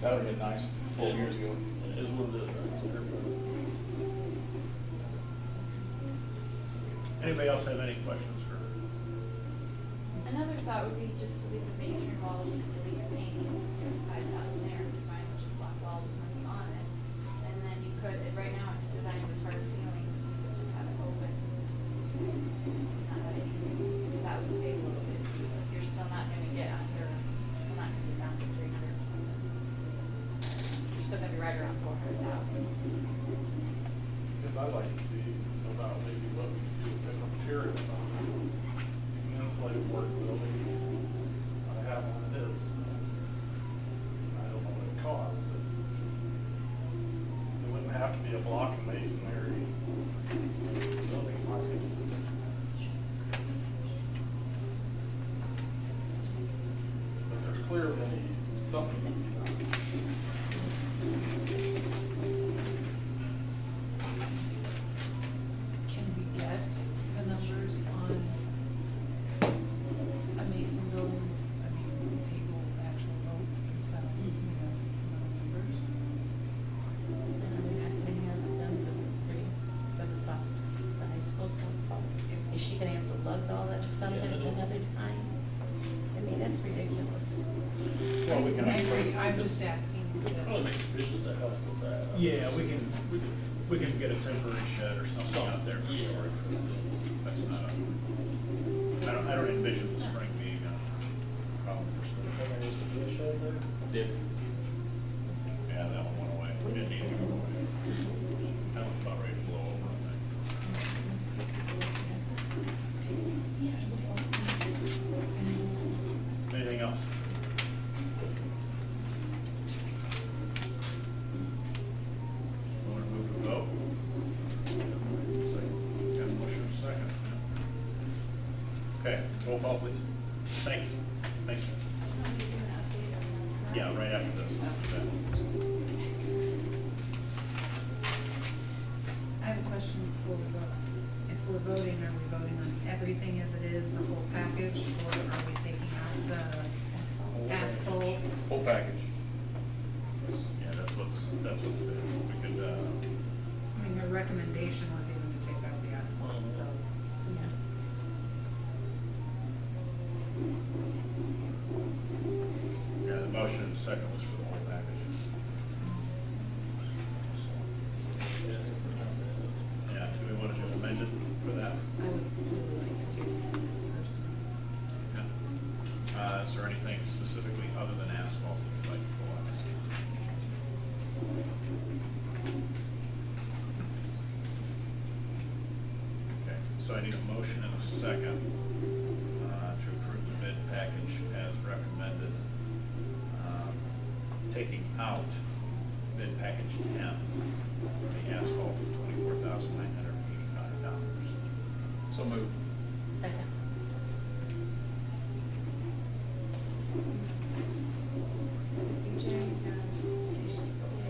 That would've been nice 12 years ago. It is what it is, right? So everybody- Anybody else have any questions for? Another thought would be just to leave the masonry wall, you could delete your painting, there's 5,000 there, fine, which just blocks all the money on it. And then you could, right now it's designed with hard ceilings, you could just have it open. Not have anything, that would save a little bit, if you're still not gonna get under, still not gonna get down to 300 or something. You're still gonna be right around 400,000. Because I'd like to see about maybe what we can do with different materials on it. You can insulate a work building. I have one that is. I don't know what it costs, but it wouldn't have to be a block of masonry building. But there's clearly something to be done. Can we get the numbers on a Mason building? I mean, we table the actual vote and tell, some of the numbers. And are we not gonna have it done for the spring, for the high school softball? Is she gonna have to lug all that stuff in at another time? I mean, that's ridiculous. Well, we can. I agree, I'm just asking. Probably make provisions to help with that. Yeah, we can get a temporary shed or something out there for Yeah. storage. That's not I don't envision the spring being a problem for storage. There used to be a shed there. Did. Yeah, that one went away. We didn't need to go away. That one's about ready to blow over, I think. Anything else? Want to move to vote? Got a motion second. Okay, roll call please. Thank you. Thank you. Yeah, right after this. Let's do that. I have a question before we vote. If we're voting, are we voting on everything as it is, the whole package, or are we taking out the asphalt? Whole package. Yeah, that's what's there. We could, I mean, her recommendation was even to take out the asphalt, so. yeah, the motion and the second was for the whole package. Yeah, do we want to amend it for that? I would really like to do that personally. Yeah. Is there anything specifically other than asphalt that you'd like to pull out? Okay, so I need a motion and a second to approve the bid package as recommended, taking out bid package 10, the asphalt for $24,985. So moved. Second.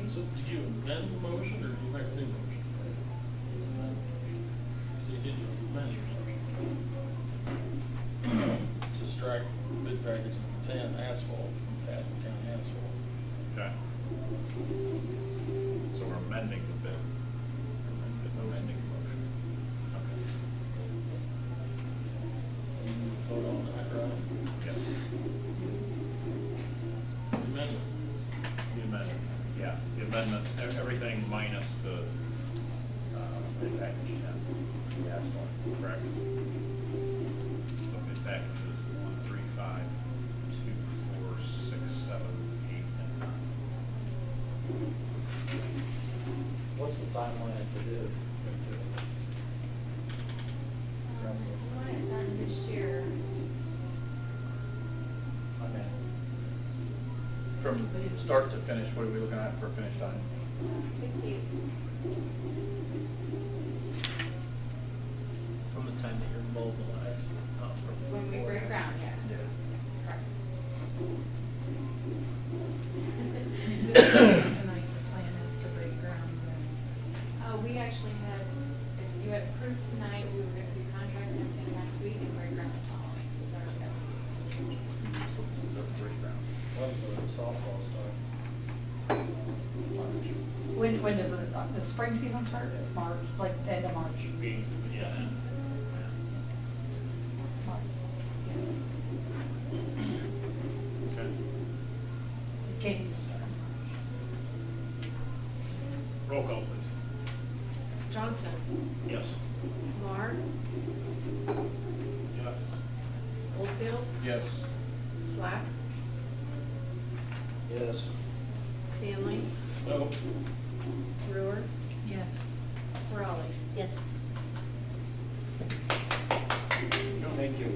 So do you amend the motion or do you make a new motion? So you did amend your motion. To strike bid package 10 asphalt from Patton County Asphalt. Okay. So we're amending the bid. Amending the motion. Okay. You vote on that, right? Yes. Correct. Okay, that is 1, 3, 5, 2, 4, 6, 7, 8, and 9. What's the timeline to do? We want it done this year. Okay. From start to finish, what are we looking at for finish time? 6 weeks. From the time that you're mobilized, not from. When we break ground, yes. Yeah. Correct. Tonight, the plan is to break ground. We actually had, if you had approved tonight, we were gonna do contracts and everything next week and break ground the following. Was our schedule. When's the softball start? When does the spring season start? March, like the end of March? Games, yeah. March. Okay. Games. Roll call, please. Johnson. Yes. Marr. Yes. Oldfield. Yes. Slack. Yes. Stanley. No. Brewer. Yes. Raleigh. Yes. Thank you.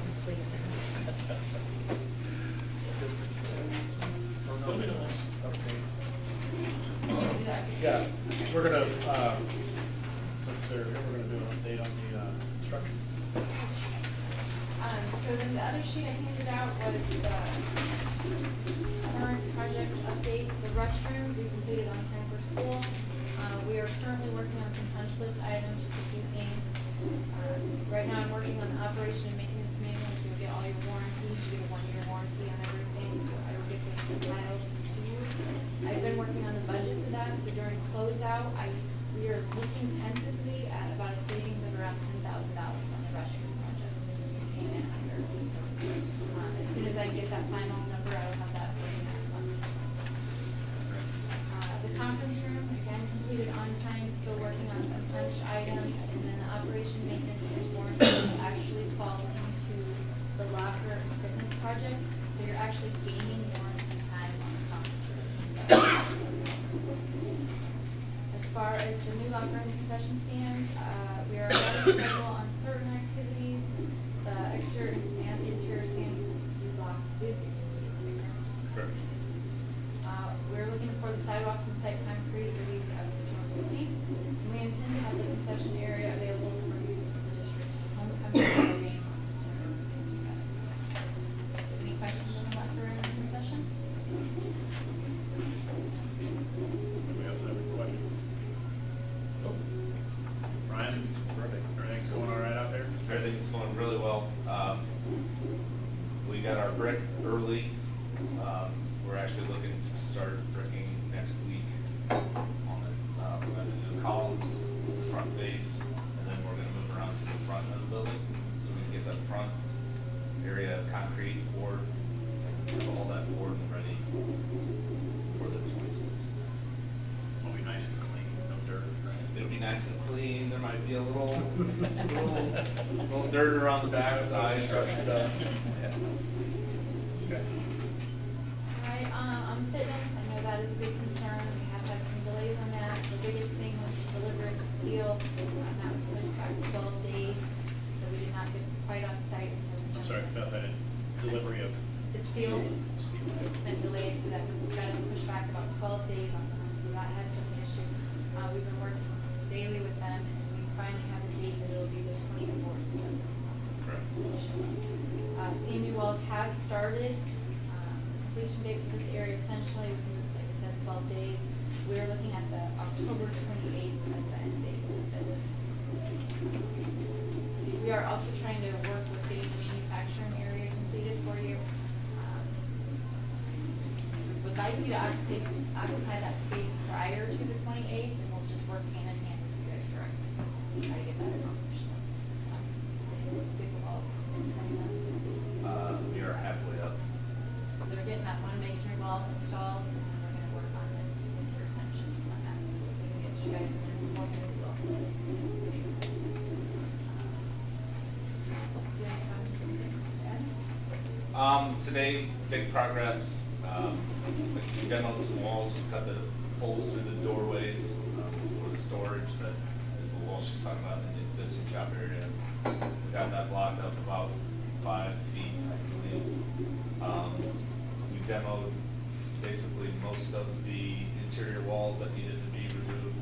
Let's leave it Yeah, we're gonna, since they're here, we're gonna do an update on the construction. So then the other sheet I handed out was the current projects update. The restrooms we completed on time for school. We are currently working on some punch list items, just a few things. Right now I'm working on the operation and maintenance manual, so you'll get all your warranties. You get a 1-year warranty on everything, so I will get this compiled to you. I've been working on the budget for that, so during closeout, we are looking tentatively at about a savings of around $10,000 on the restroom project. We came in under. So, as soon as I get that final number, I will have that for you next month. The conference room, again, completed on time, still working on some punch items, and then the operation maintenance and warranty will actually fall into the locker and fitness project, so you're actually gaining warranty time on the conference room. As far as the new locker and concession stands, we are ahead of schedule on certain activities. The exterior and interior stand block did. Correct. We're looking for the sidewalks and site concrete the week of September 15th. And we intend to have the concession area available for use of the district homecoming parade on September 27th. Any questions on the locker and concession? Anybody else have any questions? Nope. Ryan, everything's going all right out there? Everything's going really well. We got our brick early. We're actually looking to start bricking next week on it. We're gonna do columns, front face, and then we're gonna move around to the front of the building, so we can get that front area of concrete poured, have all that poured and ready for the 26th. It'll be nice and clean, no dirt, right? It'll be nice and clean. There might be a little dirt around the backside. Okay. Alright, on fitness, I know that is a big concern. We have had some delays on that. The biggest thing was delivering the steel. That was pushed back 12 days, so we did not get quite on site until September. I'm sorry, about that delivery of. The steel, it's been delayed, so that got us pushed back about 12 days on them, so that has been an issue. We've been working daily with them, and we finally have a date that it'll be the 24th of this month. Correct. CMU walls have started. Completion date for this area essentially was, like I said, 12 days. We're looking at the October 28th as the end date for this. See, we are also trying to work with the manufacturing area completed for you. Would like you to occupy that space prior to the 28th, and we'll just work hand in hand with you guys directly to try to get that accomplished. So, big walls. We are halfway up. So they're getting that one masonry wall installed, and then we're gonna work on the exterior finishes on that, so we can get you guys in before we will. Today, big progress. We demoed some walls, we cut the holes through the doorways for the storage that is the wall she's talking about in the existing shop area. We got that blocked up about 5 feet, I believe. We demoed basically most of the interior wall that needed to be removed.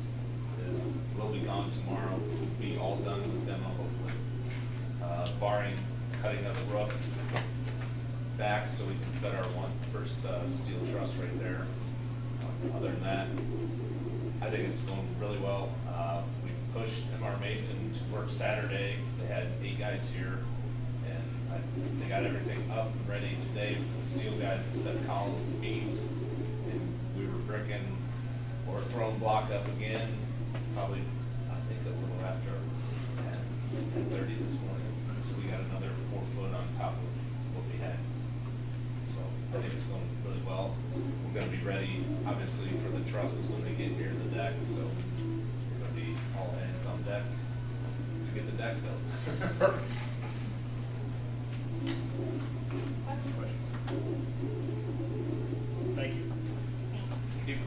Will be gone tomorrow. We'll be all done with demo hopefully. Barring cutting of the roof back so we can set our first steel truss right there. Other than that, I think it's going really well. We pushed MR Mason to work Saturday. They had 8 guys here, and they got everything up and ready today. The steel guys to set columns and beams, and we were bricking or throwing block up again. Probably, I think a little after 10:30 this morning. So we got another 4 foot on top of what we had. So I think it's going really well. We're going to be ready, obviously, for the trusses when they get here to the deck. So we're going to be all hands on deck to get the deck built. Thank you. Thank you.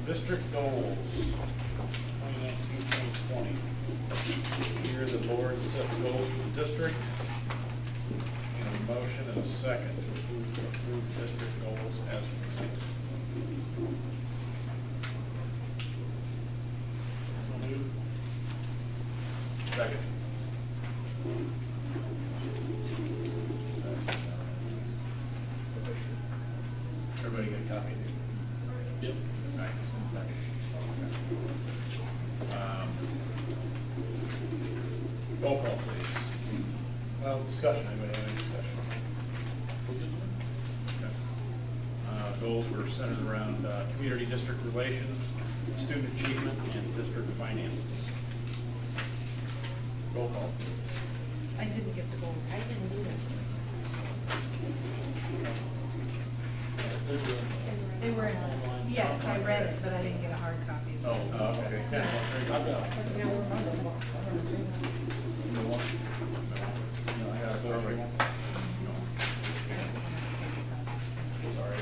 District goals, 2019-2020. Here the board sets goals for the district. And a motion and a second to approve district goals as presented. So moved. Second. Everybody get a copy? Yep. Roll call, please. Well, discussion, anybody have any discussion? Okay. Goals were centered around community district relations, student achievement, and district finances. Roll call, please. I didn't get the goals. I didn't either. They were, yes, I read it, but I didn't get a hard copy. Oh, okay. Yeah, I've got it. No, I got it. Sorry.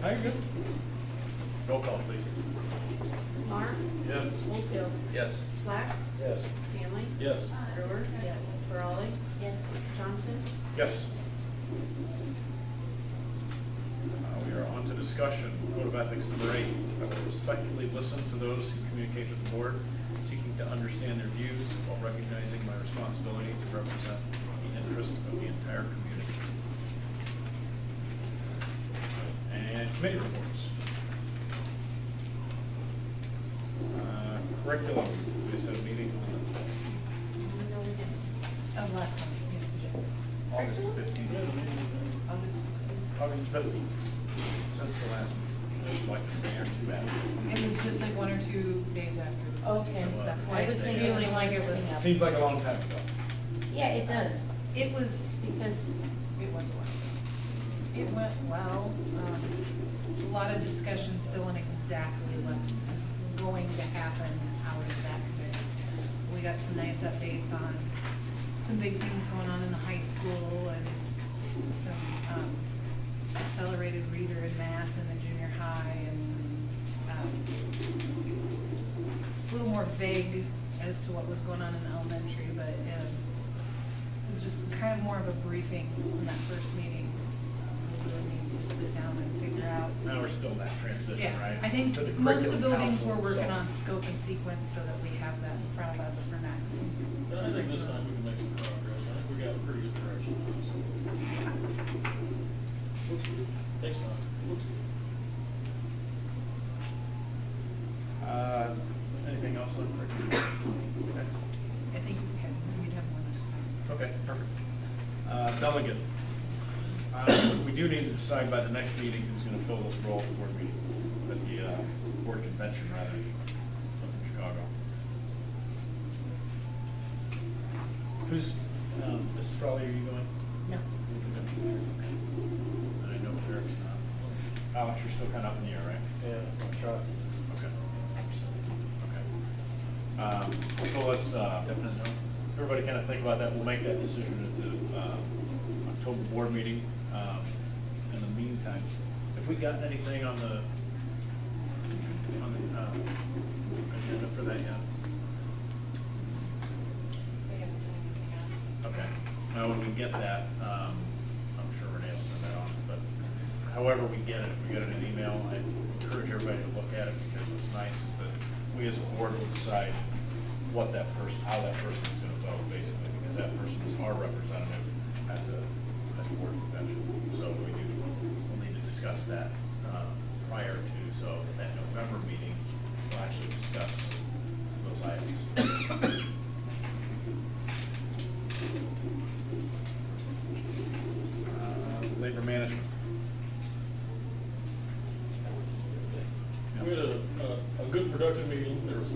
How you good? Roll call, please. Mark? Yes. Oldfield? Yes. Slack? Yes. Stanley? Yes. Brewer? Yes. Ferrari? Yes. Johnson? Yes. We are on to discussion. Code of Ethics number 8. I will respectfully listen to those who communicate with the board, seeking to understand their views while recognizing my responsibility to represent the interests of the entire community. And committee reports. Curriculum. We just had a meeting on No, we didn't. Oh, last one, yes, we did. August 15th. August 15th. Since the last meeting. Just like a day or two after. It was just like 1 or 2 days after. Okay. That's I why was it's thinking feeling like it was, Seems like a long time ago. Yeah, it does, it was, because it was well. It went well. A lot of discussion still on exactly what's going to happen out of that committee. We got some nice updates on some big things going on in the high school and some accelerated reader and math in the junior high and some a little more vague as to what was going on in the elementary, but it was just kind of more of a briefing in that first meeting. We really need to sit down and figure out. Now we're still in that transition, right? Yeah, I think To the most of the curriculum buildings we're council, working so- on scope and sequence so that we have that in front of us for next. But I think this time we can make some progress. I think we got a pretty good direction. Looks good. Thanks, Tom. Looks good. Anything else on curriculum? Okay. I think we'd have more next time. Okay, perfect. Delegate. We do need to decide by the next meeting who's going to fill this role at the board meeting, at the board convention rather, up in Chicago. Who's, Mrs. Frawley, are you going? No. And I know Eric's not. Alex, you're still kind of up in the air, right? Yeah, I'll try to. Okay. Okay. So let's, definite no? everybody kind of think about that. We'll make that decision at the October board meeting. In the meantime, have we gotten anything on the agenda for that yet? They haven't sent anything out. Okay. When we get that, I'm sure Renee will send that on. But however we get it, if we get it in an email, I encourage everybody to look at it, because what's nice is that we as a board will decide what that person, how that person is going to vote, basically, because that person is our representative at the board convention. So we'll need to discuss that prior to, so that November meeting, we'll actually discuss those items. Labor management. We had a good productive meeting. There was,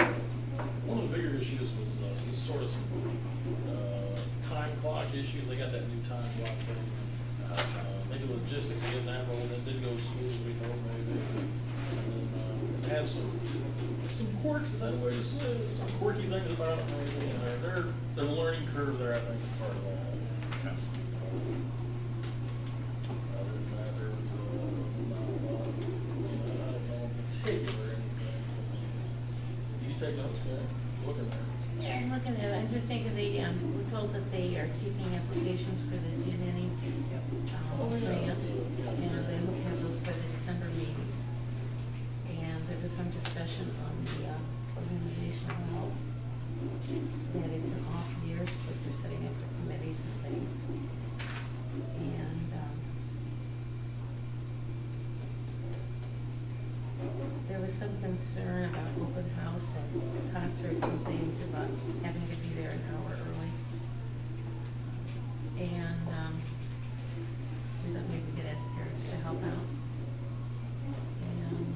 one of the bigger issues was sort of some time clock issues. They got that new time clock thing. Maybe logistics getting that rolled in didn't go smooth as we thought maybe. And then it has some quirks, is that the way to say it? Some quirky things about it maybe. Their learning curve there, I think, is part of that. Other than that, there was not a lot of, I don't know in particular anything. You take notes, guy, looking there. Yeah, I'm looking at it, I'm just thinking we're told that they are taking applications for the Genny grant, and they hope to have those by the December meeting. And there was some discussion on the organizational health, that it's an off year, but they're setting up their committees and things. And there was some concern about open house and concerts and things, about having to be there an hour early. And we thought maybe we could ask parents to help out. And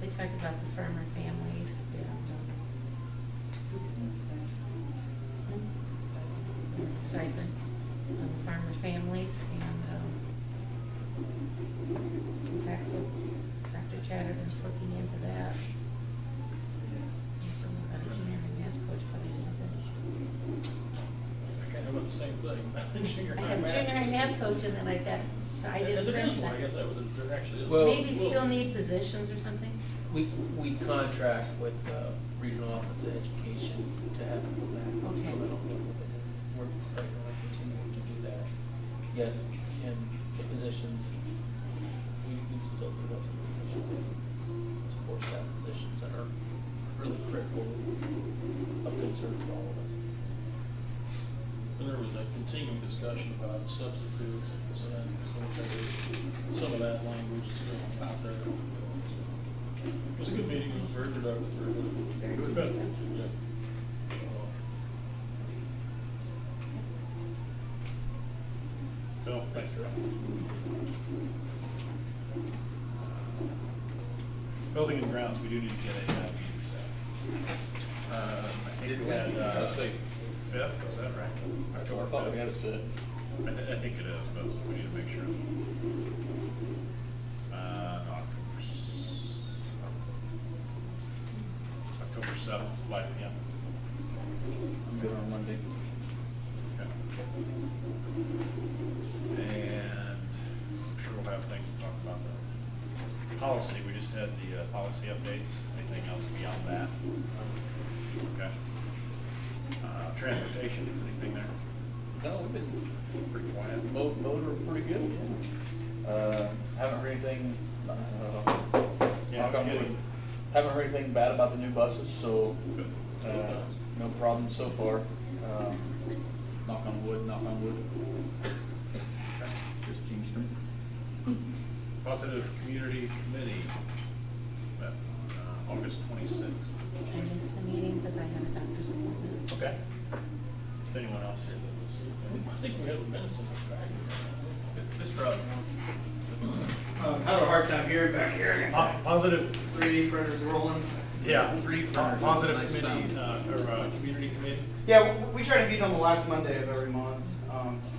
they talked about the farmer families and stipend on the farmer families, and in fact, so Dr. Chatterton's looking into that. About a junior high math coach, but I didn't finish. I kind of about the same thing. Junior I high have math. junior high math coach, and then I got, I And didn't there is finish one, I guess that. that was, there actually is. Well- Maybe still need positions or something? We contract with Regional Office of Education to have people back. Okay. I don't know what they do. We're going to continue to do that. Yes, and the positions, we still do those positions, support staff positions that are really critical, of concern to all of us. And there was a continuing discussion about substitutes, so that, some of that language is still out there. It was a good meeting, it was very productive, very good. Good. Yeah. Phil, thanks for building and grounds, we do need to get a meeting set. I think we had, fifth, is that right? October I thought we fifth. had it set. I think it is, but we need to make sure. October 7th, 5 p.m. I'm good on Monday. Okay. And I'm sure we'll have things to talk about the policy. We just had the policy updates. Anything else beyond that? Okay. Transportation, anything there? No, we've been Pretty quiet. motor pretty good, yeah. Haven't heard anything, Yeah, knock on kidding. wood. Haven't heard anything bad about the new buses, so, Good. no problem so far. Knock on wood, knock on wood. Just changed them. Positive Community Committee, met on August 26th. I missed the meeting because I had a doctor's appointment. Okay. Is anyone else here that was? I think we have the minutes in the back. Mr. Up. Have a hard time hearing back here. Positive, 3D printers rolling. yeah, Three positive nice committee, sound. community committee. Yeah, we try to meet on the last Monday of every month,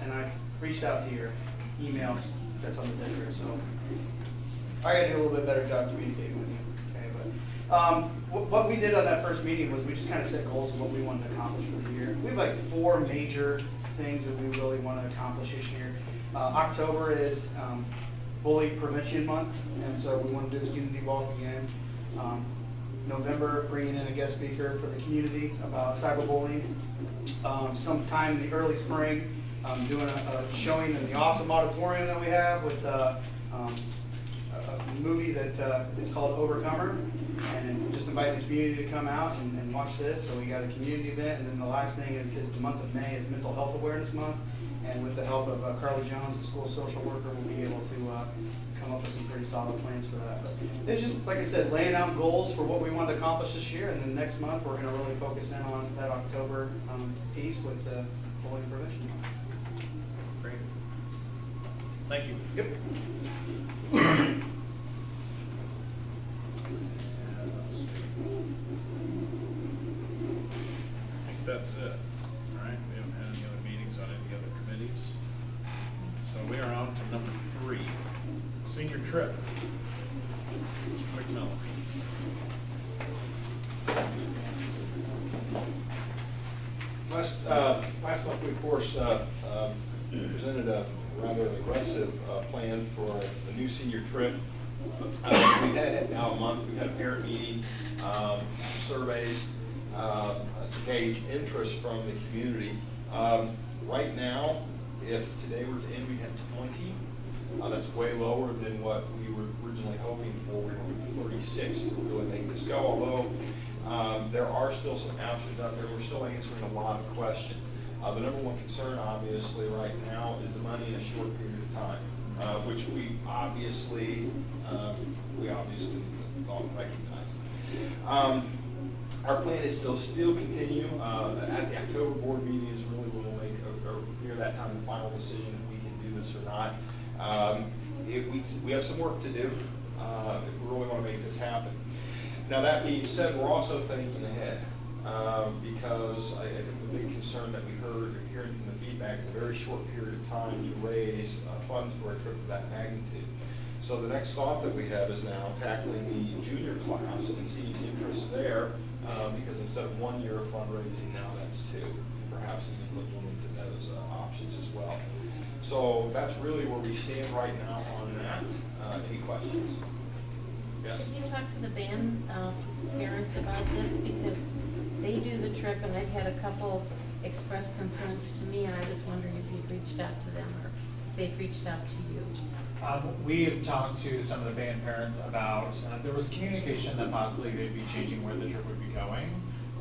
and I reached out to your email that's on the district, so I gotta do a little bit better job communicating with you, okay, What we did on that first meeting was we just kind of set goals of what we wanted to accomplish for the year. We have like 4 major things that we really want to accomplish this year. October is Bully Prevention Month, and so we want to do the Unity Walk again. November, bringing in a guest speaker for the community about cyberbullying. Sometime in the early spring, doing a showing in the awesome auditorium that we have with a movie that is called Overcomer, and just inviting the community to come out and watch this. So we got a community event, and then the last thing is the month of May is Mental Health Awareness Month, and with the help of Carly Jones, the school social worker, we'll be able to come up with some pretty solid plans for that. But it's just, like I said, laying out goals for what we want to accomplish this year, and then next month we're going to really focus in on that October piece with the bullying prevention. Great. Thank you. Yep. Let's see. I think that's it. All right, we haven't had any other meetings on any other committees. So we are on to number 3, senior trip. Quick note. Last month, we of course presented a rather aggressive plan for a new senior trip. We've had it now a month. We've had a parent meeting, some surveys to gauge interest from the community. Right now, if today were to end, we'd have 20. That's way lower than what we were originally hoping for. We were hoping for 36 to really make this go, although there are still some options out there. We're still answering a lot of questions. The number one concern, obviously, right now is the money in a short period of time, which we obviously all recognize. Our plan is to still continue at the October board meeting is really when we'll make near that time the final decision if we can do this or not. We have some work to do if we really want to make this happen. Now that being said, we're also thinking ahead because I think the big concern that we hearing from the feedback is a very short period of time to raise funds for a trip of that magnitude. So the next thought that we have is now tackling the junior class and seeing interest there because instead of 1 year of fundraising, now that's 2. Perhaps even looking into those options as well. So that's really where we stand right now on that. Any questions? Yes? Did you talk to the band parents about this? Because they do the trip, and I've had a couple express concerns to me, and I was wondering if you'd reached out to them or if they've reached out to you. We have talked to some of the band parents about, there was communication that possibly they'd be changing where the trip would be going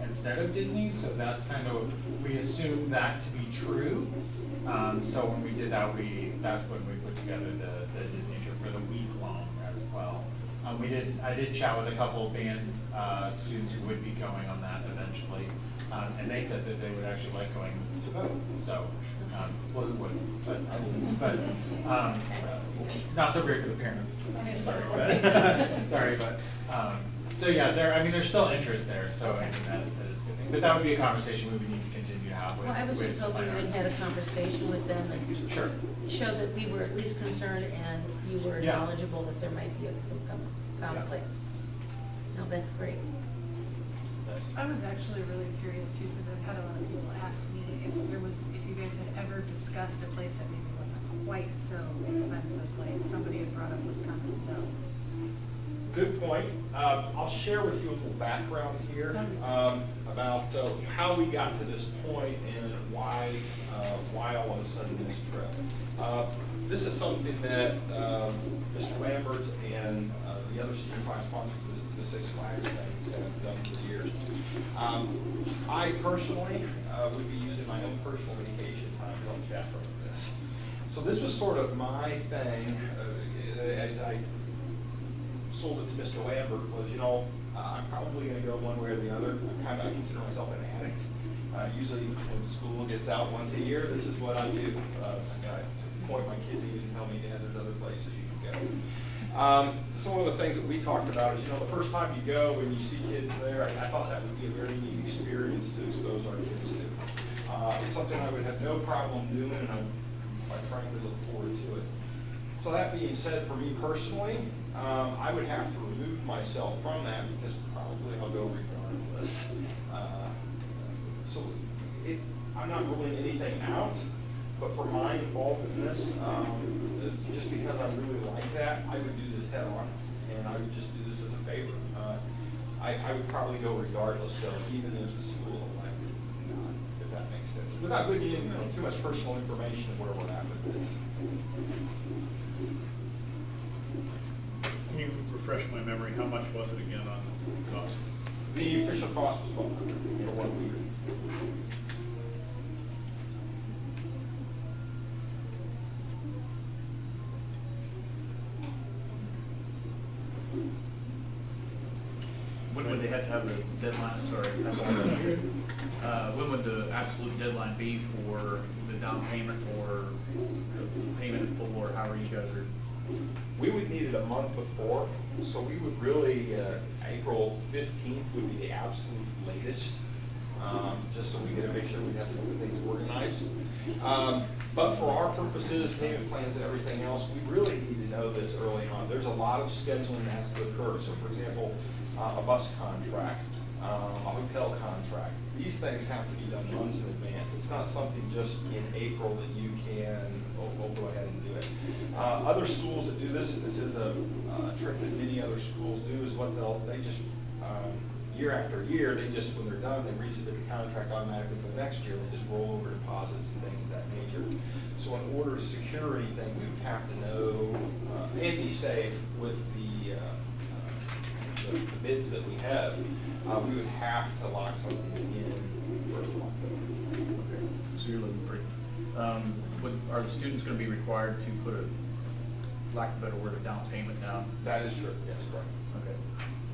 instead of Disney, so that's kind of, we assumed that to be true. So when we did that, that's when we put together the Disney trip for the week long as well. I did chat with a couple of band students who would be going on that eventually, and they said that they would actually like going to both. So, well, who wouldn't? But I wouldn't. But not so great for the parents. Sorry, but so yeah, there's still interest there. So I think that is a good thing. But that would be a conversation we would need to continue to have with. Well, I was just hoping you had a conversation with them and sure. show that we were at least concerned and you were knowledgeable that there might be a conflict. No, that's great. I was actually really curious too, because I've had a lot of people ask me if you guys had ever discussed a place that maybe wasn't quite so expensive, like somebody had brought up Wisconsin Dells. Good point. I'll share with you a little background here about how we got to this point and why all of a sudden this trip. This is something that Mr. Lambert and the other senior class sponsors, the Six Flags things, have done for years. I personally would be using my own personal vacation time to help chaperone this. So this was sort of my thing as I sold it to Mr. Lambert was, I'm probably going to go one way or the other. I consider myself an addict. Usually when school gets out once a year, this is what I do. I point my kids even tell me, Dad, there's other places you can go. So one of the things that we talked about is, the first time you go and you see kids there, I thought that would be a very neat experience to expose our kids to. It's something I would have no problem doing, and I quite frankly look forward to it. So that being said, for me personally, I would have to remove myself from that because probably I'll go regardless. So I'm not ruling anything out, but for my involvement in this, just because I really like that, I would do this head on, and I would just do this as a favor. I would probably go regardless, though, even if the school elected not, if that makes sense. Without giving you too much personal information of where we're at with this. Can you refresh my memory, how much was it again on cost? The official cost was $1,200 for 1 week. When would they have to have the deadline, sorry, when would the absolute deadline be for the down payment or the payment in full, or however you guys are? We would need it a month before, so we would really, April 15th would be the absolute latest, just so we get to make sure we have things organized. But for our purposes, payment plans and everything else, we really need to know this early on. There's a lot of scheduling that has to occur. So for example, a bus contract, a hotel contract, these things have to be done months in advance. It's not something just in April that you can, we'll go ahead and do it. Other schools that do this, and this is a trick that many other schools do, is what they just, year after year, they just, when they're done, they resubmit the contract automatically for the next year. They just roll over deposits and things of that nature. So in order to secure anything, we would have to know and be safe with the bids that we have. We would have to lock something in first of October. Okay, so you're looking pretty. Are the students going to be required to put a, lack of a better word, a down payment down? That is true, yes, correct. Okay.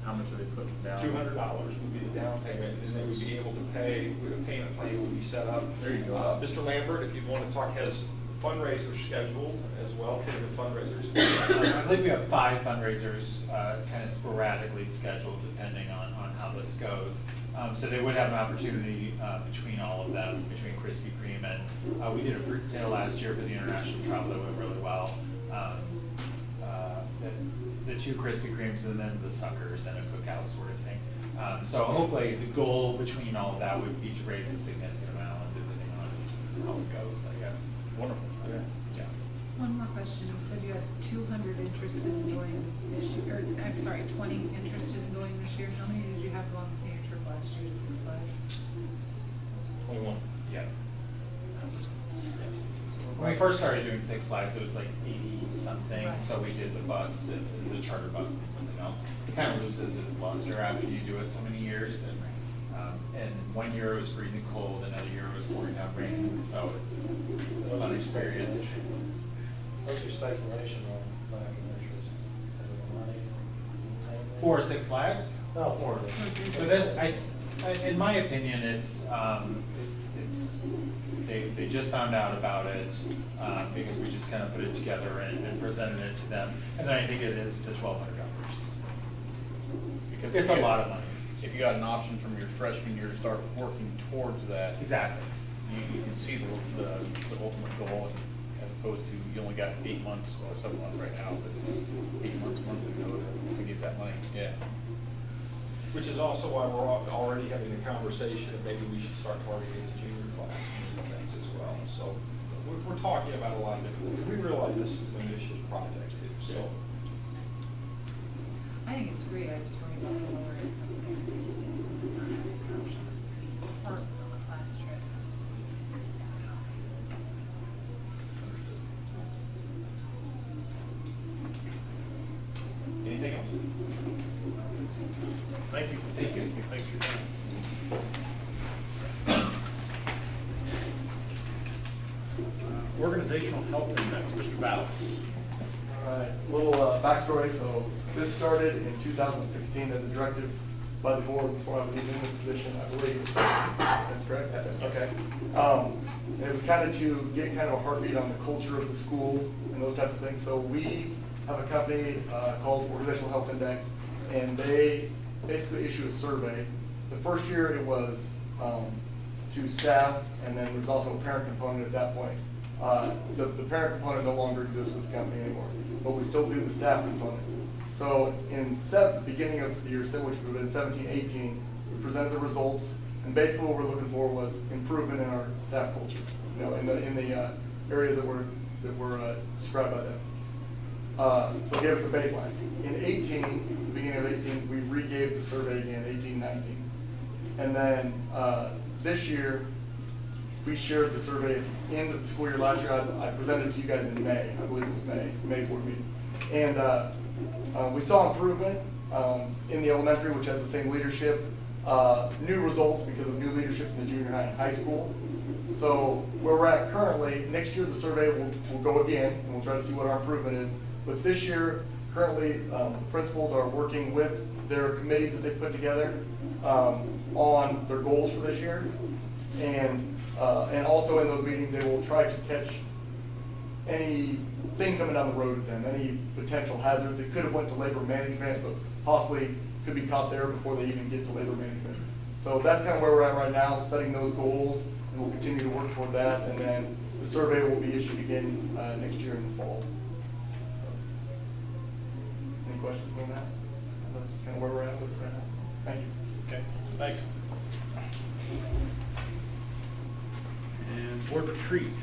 How much are they putting down? $200 would be the down payment, and they would be able to pay, with a payment plan would be set up. There you go. Mr. Lambert, if you want to talk, has fundraisers scheduled as well, tentative fundraisers. I believe we have 5 fundraisers kind of sporadically scheduled depending on how this goes. So they would have an opportunity between all of them, between Krispy Kreme and we did a fruit sale last year for the international travel that went really well. The 2 Krispy Kremes and then the suckers and a cookout sort of thing. So hopefully the goal between all of that would be to raise a significant amount depending on how it goes, I guess. Wonderful. Okay. Yeah. One more question. You said you had 200 interested in going this year, or I'm sorry, 20 interested in going this year. How many did you have go on the senior trip last year to Six Flags? 21. Yeah. When we first started doing Six Flags, it was like 80 something. Right. So we did the bus, and the charter bus, and something else. It kind of loses its luster after you do it so many years. And 1 year it was freezing cold, another year it was pouring down rain. So it's a fun experience. What's your speculation on lack of interest? Is it the money? For Six Flags? No, for So this, in my opinion, they just found out about it because we just kind of put it together and presented it to them. And then I think it is the $1,200. Because It's a lot of money. If you got an option from your freshman year to start working towards that. Exactly. You can see the ultimate goal, as opposed to you only got 8 months, well 7 months right now, but 8 months ago to get that money. Yeah. Which is also why we're already having a conversation that maybe we should start targeting the junior class and things as well. So we're talking about a lot of different things. We realize this is an initiative project too, so. I think it's great. I just worry about the lower income families not having an option or on a class trip. Anything else? Thank you. Thank you. Thanks for your time. Organizational Health Index, Mr. Ballas. All right, little backstory. So this started in 2016 as a directive by the board before I was even in this position, I believe. That's correct? Okay. And it was kind of to get kind of a heartbeat on the culture of the school and those types of things. So we have a company called Organizational Health Index, and they basically issue a survey. The first year it was to staff, and then there was also a parent component at that point. The parent component no longer exists with the company anymore, but we still do the staff component. So in the beginning of the year, which would have been 17-18, we presented the results, and basically what we're looking for was improvement in our staff culture, in the areas that were described by them. So it gave us a baseline. In 18, the beginning of 18, we re-gave the survey again, 18-19. And then this year, we shared the survey at the end of the school year last year. I presented it to you guys in May. I believe it was May board meeting. And we saw improvement in the elementary, which has the same leadership, new results because of new leadership in the junior high and high school. So where we're at currently, next year the survey will go again, and we'll try to see what our improvement is. But this year, currently, principals are working with their committees that they put together on their goals for this year. And also in those meetings, they will try to catch anything coming down the road with them, any potential hazards. It could have went to labor management, but possibly could be caught there before they even get to labor management. So that's kind of where we're at right now, setting those goals, and we'll continue to work toward that. And then the survey will be issued again next year in the fall. So, any questions on that? That's kind of where we're at with it right now. So, thank you. Okay, thanks. And board retreat.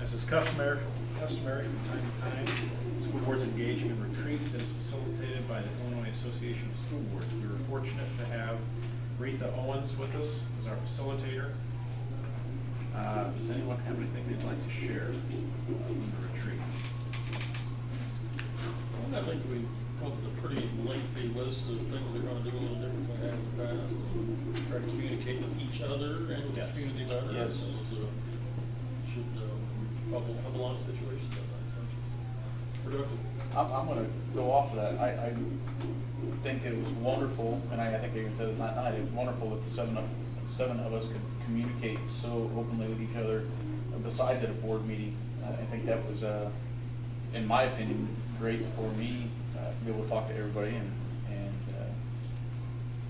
As is customary from time to time, school boards engage in retreat that is facilitated by the Illinois Association of School Boards. We were fortunate to have Retha Owens with us as our facilitator. Does anyone have anything they'd like to share on the retreat? I think we come up with a pretty lengthy list of things we're going to do a little different than we have in the past. And try to communicate with each other and with the community better. Yes. Should help a lot of situations. Productive. I'm going to go off of that. I think it was wonderful, and I think I even said it last night, it was wonderful that the seven of us could communicate so openly with each other besides at a board meeting. I think that was, in my opinion, great for me to be able to talk to everybody, and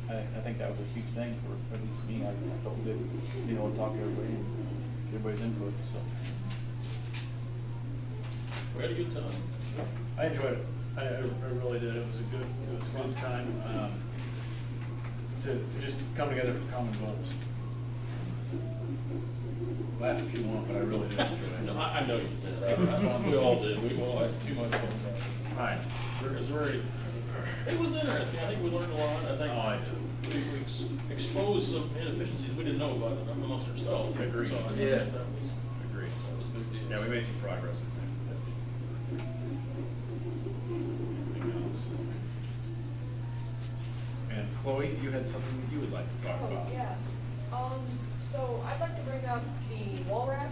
I think that was a huge thing for at least me. I felt good being able to talk to everybody and get everybody's input. So we had a good time. I enjoyed it. I really did. It was a good time to just come together for common goals. Laugh if you want, but I really did enjoy it. No, I know you did. We all did. We all had too much fun. All right. It was interesting. I think we learned a lot. I think we exposed some inefficiencies we didn't know about amongst ourselves. Agreed. So I think Yeah. that was Agreed. a big deal. Yeah, we made some progress. And Chloe, you had something that you would like to talk about. Yeah. So I'd like to bring up the wall wrap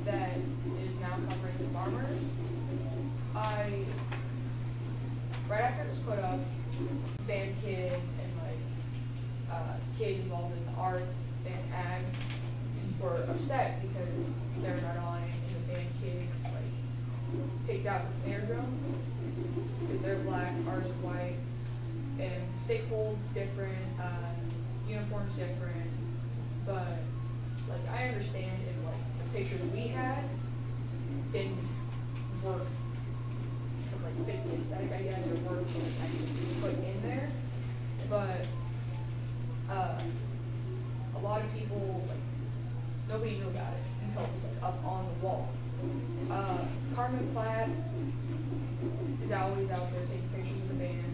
that is now covering the farmers. Right after it was put up, band kids and kids involved in the arts and ag were upset because they're not on it, and the band kids picked out the snare drums because they're black, ours are white, and stake hold's different, uniform's different, but I understand if the picture that we had didn't work to fit the aesthetic, I guess, or work to actually put in there, but a lot of people nobody knew about it until it was up on the wall. Carmen Platt is always out there taking pictures of the band.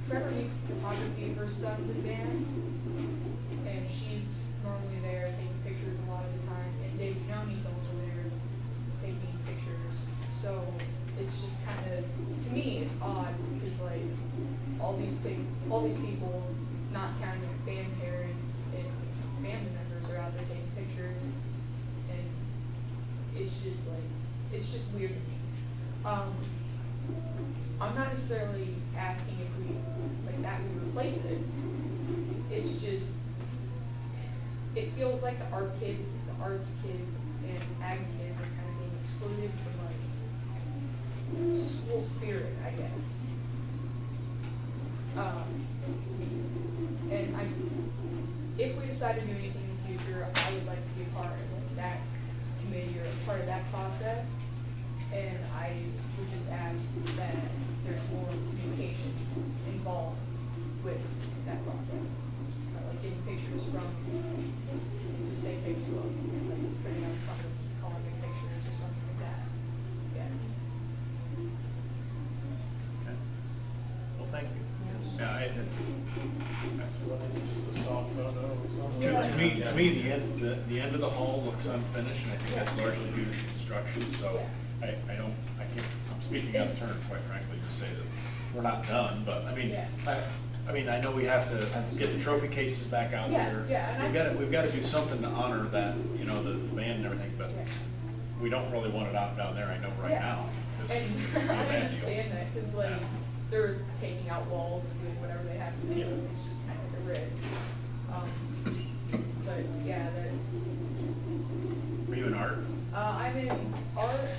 Trevor Meek Photography, her son's in the band, and she's normally there taking pictures a lot of the time. And Dave Giannoni's also there taking pictures. So it's just kind of, to me, it's odd because all these people, not counting band parents and family members, are out there taking pictures, and it's just weird to me. I'm not necessarily asking if we replace it. It's just, it feels like the arts kid, and ag kids are kind of being excluded from school spirit, I guess. And if we decide to do anything in the future, I would like to be a part of that committee or a part of that process. And I would just ask that there's more communication involved with that process. Like getting pictures from, just say Facebook, like printing out something, calling me pictures or something like that. Yeah. Okay. Well, thank you. Yeah, to me, the end of the hall looks unfinished, and I think that's largely due to construction, so I can't, I'm speaking out of turn, quite frankly, to say that we're not done, but, I mean, I know we have to get the trophy cases back out there. We've got to do something to honor that, you know, the band and everything, but we don't really want it out down there, I know, right now. 'cause And it'd be a I bad deal. understand that, because like, they're taking out walls and doing whatever they have to do, it's just kind of like a risk. But yeah, that's, Were you in art? I'm in art,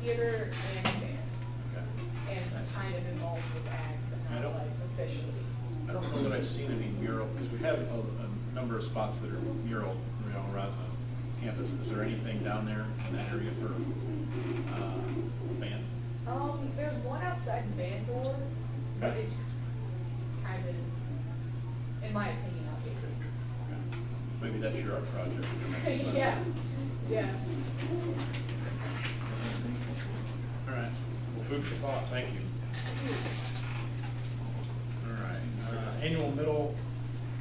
theater, and band, Okay. and I'm kind of involved with ag, but I not don't- like officially. I don't know that I've seen any mural, because we have a number of spots that are mural, you know, around the campus. Is there anything down there in that area for band? There's one outside the band door, but Okay. it's kind of, in my opinion, outdated. Maybe that's your art project. Yeah, yeah. All right, well, food for thought, thank you. All right, annual middle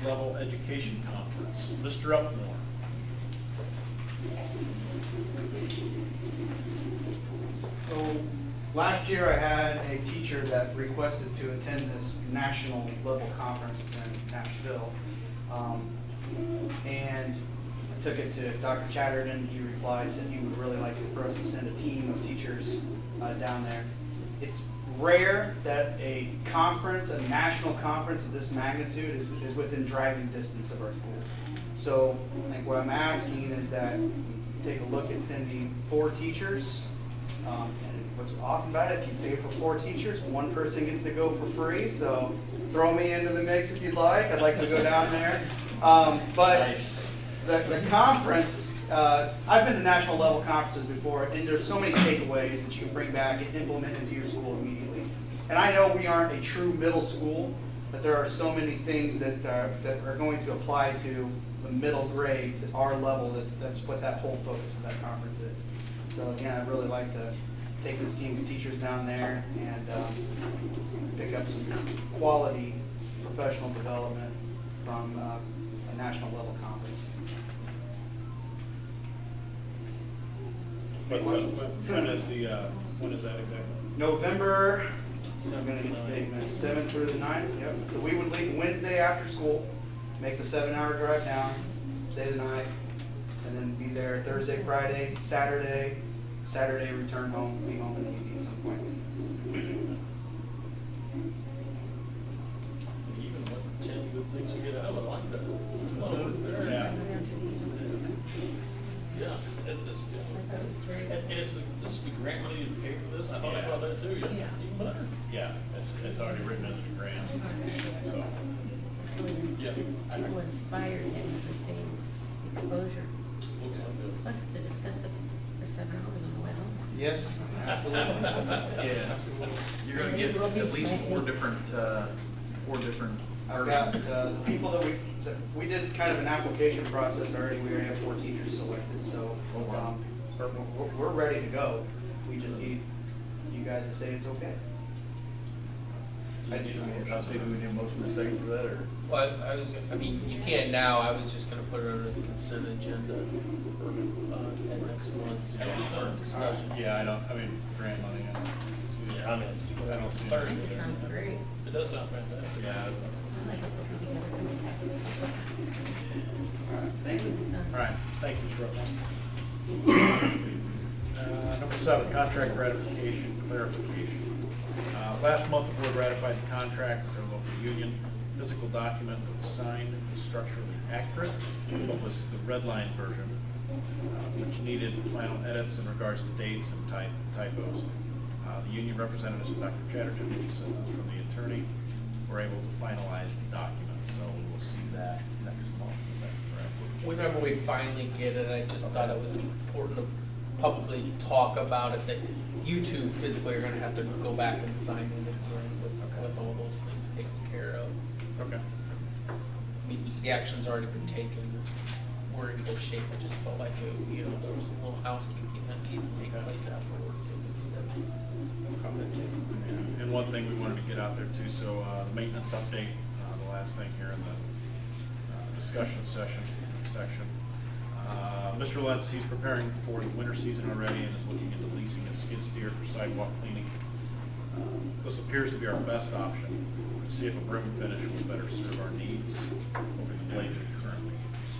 level education conference, Mr. Upmore. So, last year I had a teacher that requested to attend this national level conference in Nashville. And I took it to Dr. Chatterton. He replied, said he would really like for us to send a team of teachers down there. It's rare that a conference, a national conference of this magnitude is within driving distance of our school. So I think what I'm asking is that we take a look at sending 4 teachers. And what's awesome about it, if you pay for 4 teachers, one person gets to go for free. So throw me into the mix if you'd like. I'd like to go down there. But the conference, I've been to national level conferences before, and there's so many takeaways that you can bring back and implement into your school immediately. And I know we aren't a true middle school, but there are so many things that are going to apply to the middle grades at our level. That's what that whole focus of that conference is. So again, I'd really like to take this team of teachers down there and pick up some quality professional development from a national level conference. When is that exactly? November, I'm going to get the date, 7th through the 9th. Yep. So we would leave Wednesday after school, make the 7-hour drive down, stay the night, and then be there Thursday, Friday, Saturday, return home, be home in the evening at some point. Even with 10 good things to get out of it, like that. Yeah. Yeah, and it's, this is the grant money to pay for this, I thought about that too, yeah, even better. Yeah, it's already written into the grant, so. Yeah. It will inspire him with the same exposure. Looks like it. Plus to discuss it for 7 hours on the way home. Yes, absolutely. Yeah, you're gonna get at least 4 different I've got the people that we did kind of an application process already. We already have 4 teachers selected, so we're ready to go. We just need you guys to say it's okay. I'll say, do we need a motion to second for that, or? Well, I mean, you can now, I was just gonna put it under the consent agenda for, at next month's discussion. Yeah, grant money, Yeah, I mean, I don't see. Thursday. It sounds great. It does sound fantastic. Yeah. I like it put together. All right, thank you. All right, thank you, Mr. Upmore. Number 7, contract ratification clarification. Last month, the board ratified the contract with our local union. Physical document that was signed was structurally accurate, but was the red line version, which needed final edits in regards to dates and typos. The union representatives of Dr. Chatterton, with assistance from the attorney, were able to finalize the document. So we'll see that next month. Is that correct? Whenever we finally get it, I just thought it was important to publicly talk about it, that you two physically are gonna have to go back and sign in again with all those things taken care of. Okay. I mean, the action's already been taken, we're in good shape, I just felt like, you know, there was a little housekeeping that needed to take place afterwards. So we do that. And one thing we wanted to get out there too, so maintenance update, the last thing here in the discussion section. Mr. Lentz, he's preparing for the winter season already and is looking into leasing a skid steer for sidewalk cleaning. This appears to be our best option to see if a broom finish will better serve our needs over the blade that we currently use.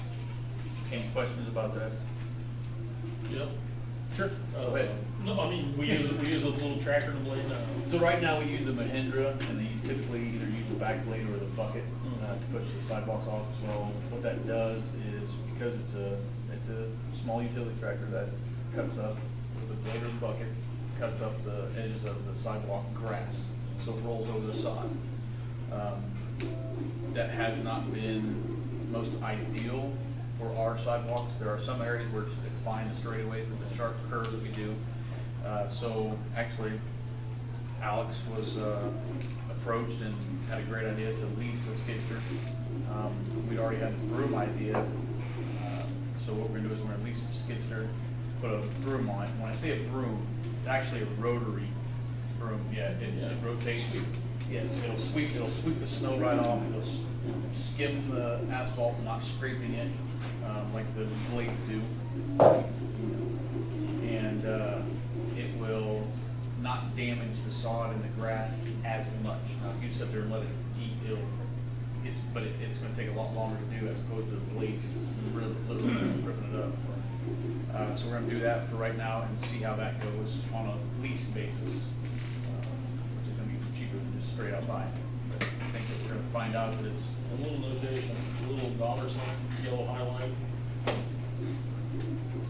Any questions about that? Yep. Sure. Go ahead. No, I mean, we use a little tractor to blade now. So right now we use the Mahindra, and then you typically either use the back blade or the bucket to push the sidewalks off. So what that does is, because it's a small utility tractor that cuts up with a blade or the bucket, cuts up the edges of the sidewalk grass, so it rolls over the sod. That has not been most ideal for our sidewalks. There are some areas where it's fine and straight away with the sharp curves that we do. So actually, Alex was approached and had a great idea to lease a skidster. We already had the broom idea. So what we're gonna do is we're gonna lease a skidster, put a broom on it. When I say a broom, it's actually a rotary broom. Yeah, it rotates. Yes, it'll sweep the snow right off. It'll skim the asphalt, not scraping it like the blades do. And it will not damage the sod and the grass as much. Now, if you sit there and let it eat, it's going to take a lot longer to do as opposed to the blade just literally ripping it up. So we're going to do that for right now and see how that goes on a lease basis, which is going to be cheaper than just straight out buying. But I think that we're going to find out that it's A little notation, a little dollar sign, yellow highlight.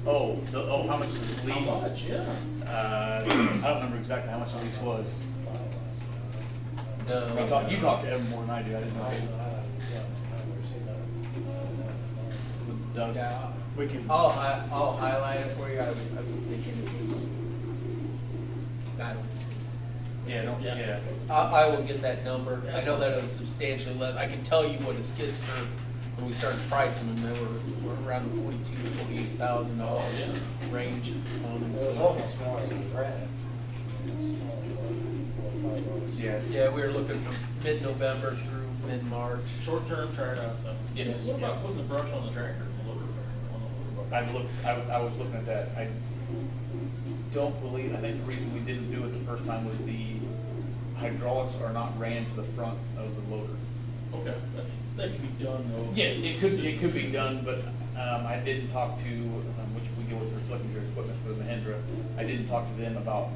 how much is the lease? How much, yeah. I don't remember exactly how much the lease was. You talked to Evan more than I do. I didn't know. Doug, we can. I'll highlight it for you. I was thinking it was. Yeah. I will get that number. I know that it was substantially less. I can tell you what a skidster, when we started pricing them, they were around the $42,000 to $48,000 range on them. Yeah, we were looking from mid-November through mid-March. Short-term tire out though. Yes. What about putting the brush on the tractor? I was looking at that. I think the reason we didn't do it the first time was the hydraulics are not ran to the front of the loader. Okay, that could be done though. Yeah, it could be done, but I didn't talk to, which we go with reflecting your equipment for the Mahindra. I didn't talk to them about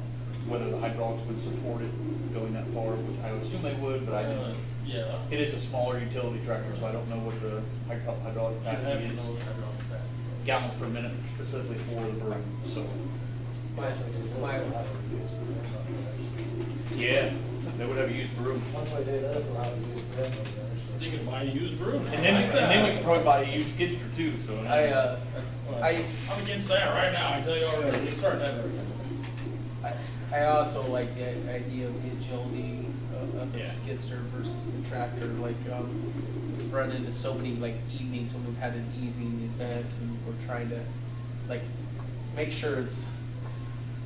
whether the hydraulics would support it going that far, which I would assume they would, but I didn't. Yeah. It is a smaller utility tractor, so I don't know what the hydraulic capacity is. Gallons per minute specifically for the broom, so. Yeah, they would have a used broom. One way they do this, allow you to use broom. You can buy a used broom. And then we can probably buy a used skidster too, so. I'm against that right now, I tell you already, it's starting that. I also like the idea of the agility of the skidster versus the tractor. Like, we've run into so many like evenings when we've had an evening event and we're trying to like make sure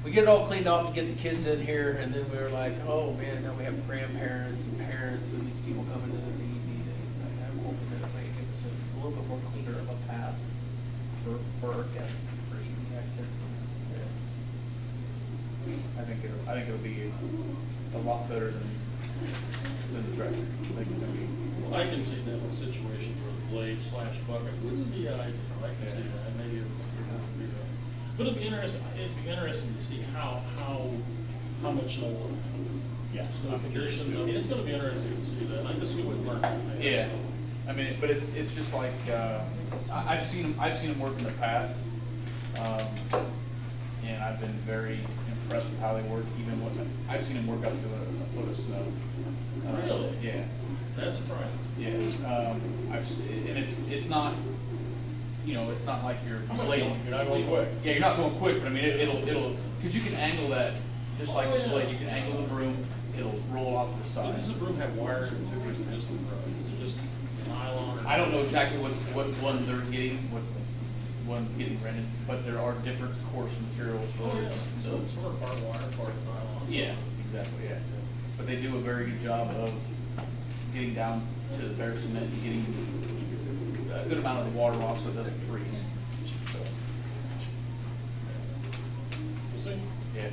we get it all cleaned off to get the kids in here, and then we were like, oh man, now we have grandparents and parents and these people coming in the evening, and I'm hoping that it makes a little bit more cleaner of a path for our guests for evening activity. I think it'll be a lot better than the tractor. Well, I can see that in situations where the blade / bucket wouldn't be ideal. I can see that, maybe it would be that. But it'd be interesting to see how much snow. Snow conditions. I mean, it's going to be interesting to see that. I guess we would learn. Yeah, I mean, but it's just like I've seen them work in the past, and I've been very impressed with how they work. Even when I've seen them work up to a foot of snow. Really? Yeah. That's surprising. Yeah, and it's not you know, it's not like you're How much blade. you're not going quick. Yeah, you're not going quick, but I mean, it'll, because you can angle that, just like Oh, the yeah. blade, you can angle the broom, it'll roll off to the So side. does the broom have wires or is it just, is it just nylon or? I don't know exactly what ones they're getting, what one's getting rented, but there are different course materials for Oh, it. yeah. So it's sort of part wire, part nylon. Yeah, exactly, yeah. But they do a very good job of getting down to the bare cement and getting a good amount of the water off so it doesn't freeze. So, We'll see. yeah.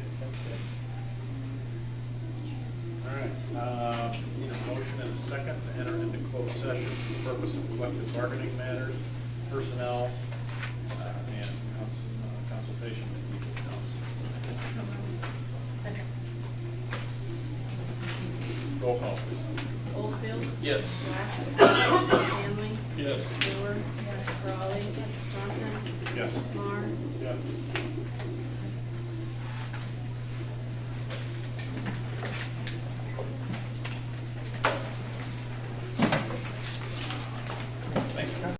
All right, need a motion and a second to enter into closed session for the purpose of collective bargaining matters, personnel, and consultation with legal counsel. Roll call, please. Oldfield. Yes. Swack. Stanley. Yes. Brewer. Yes. Raleigh. Johnson. Yes. Marr. Yes.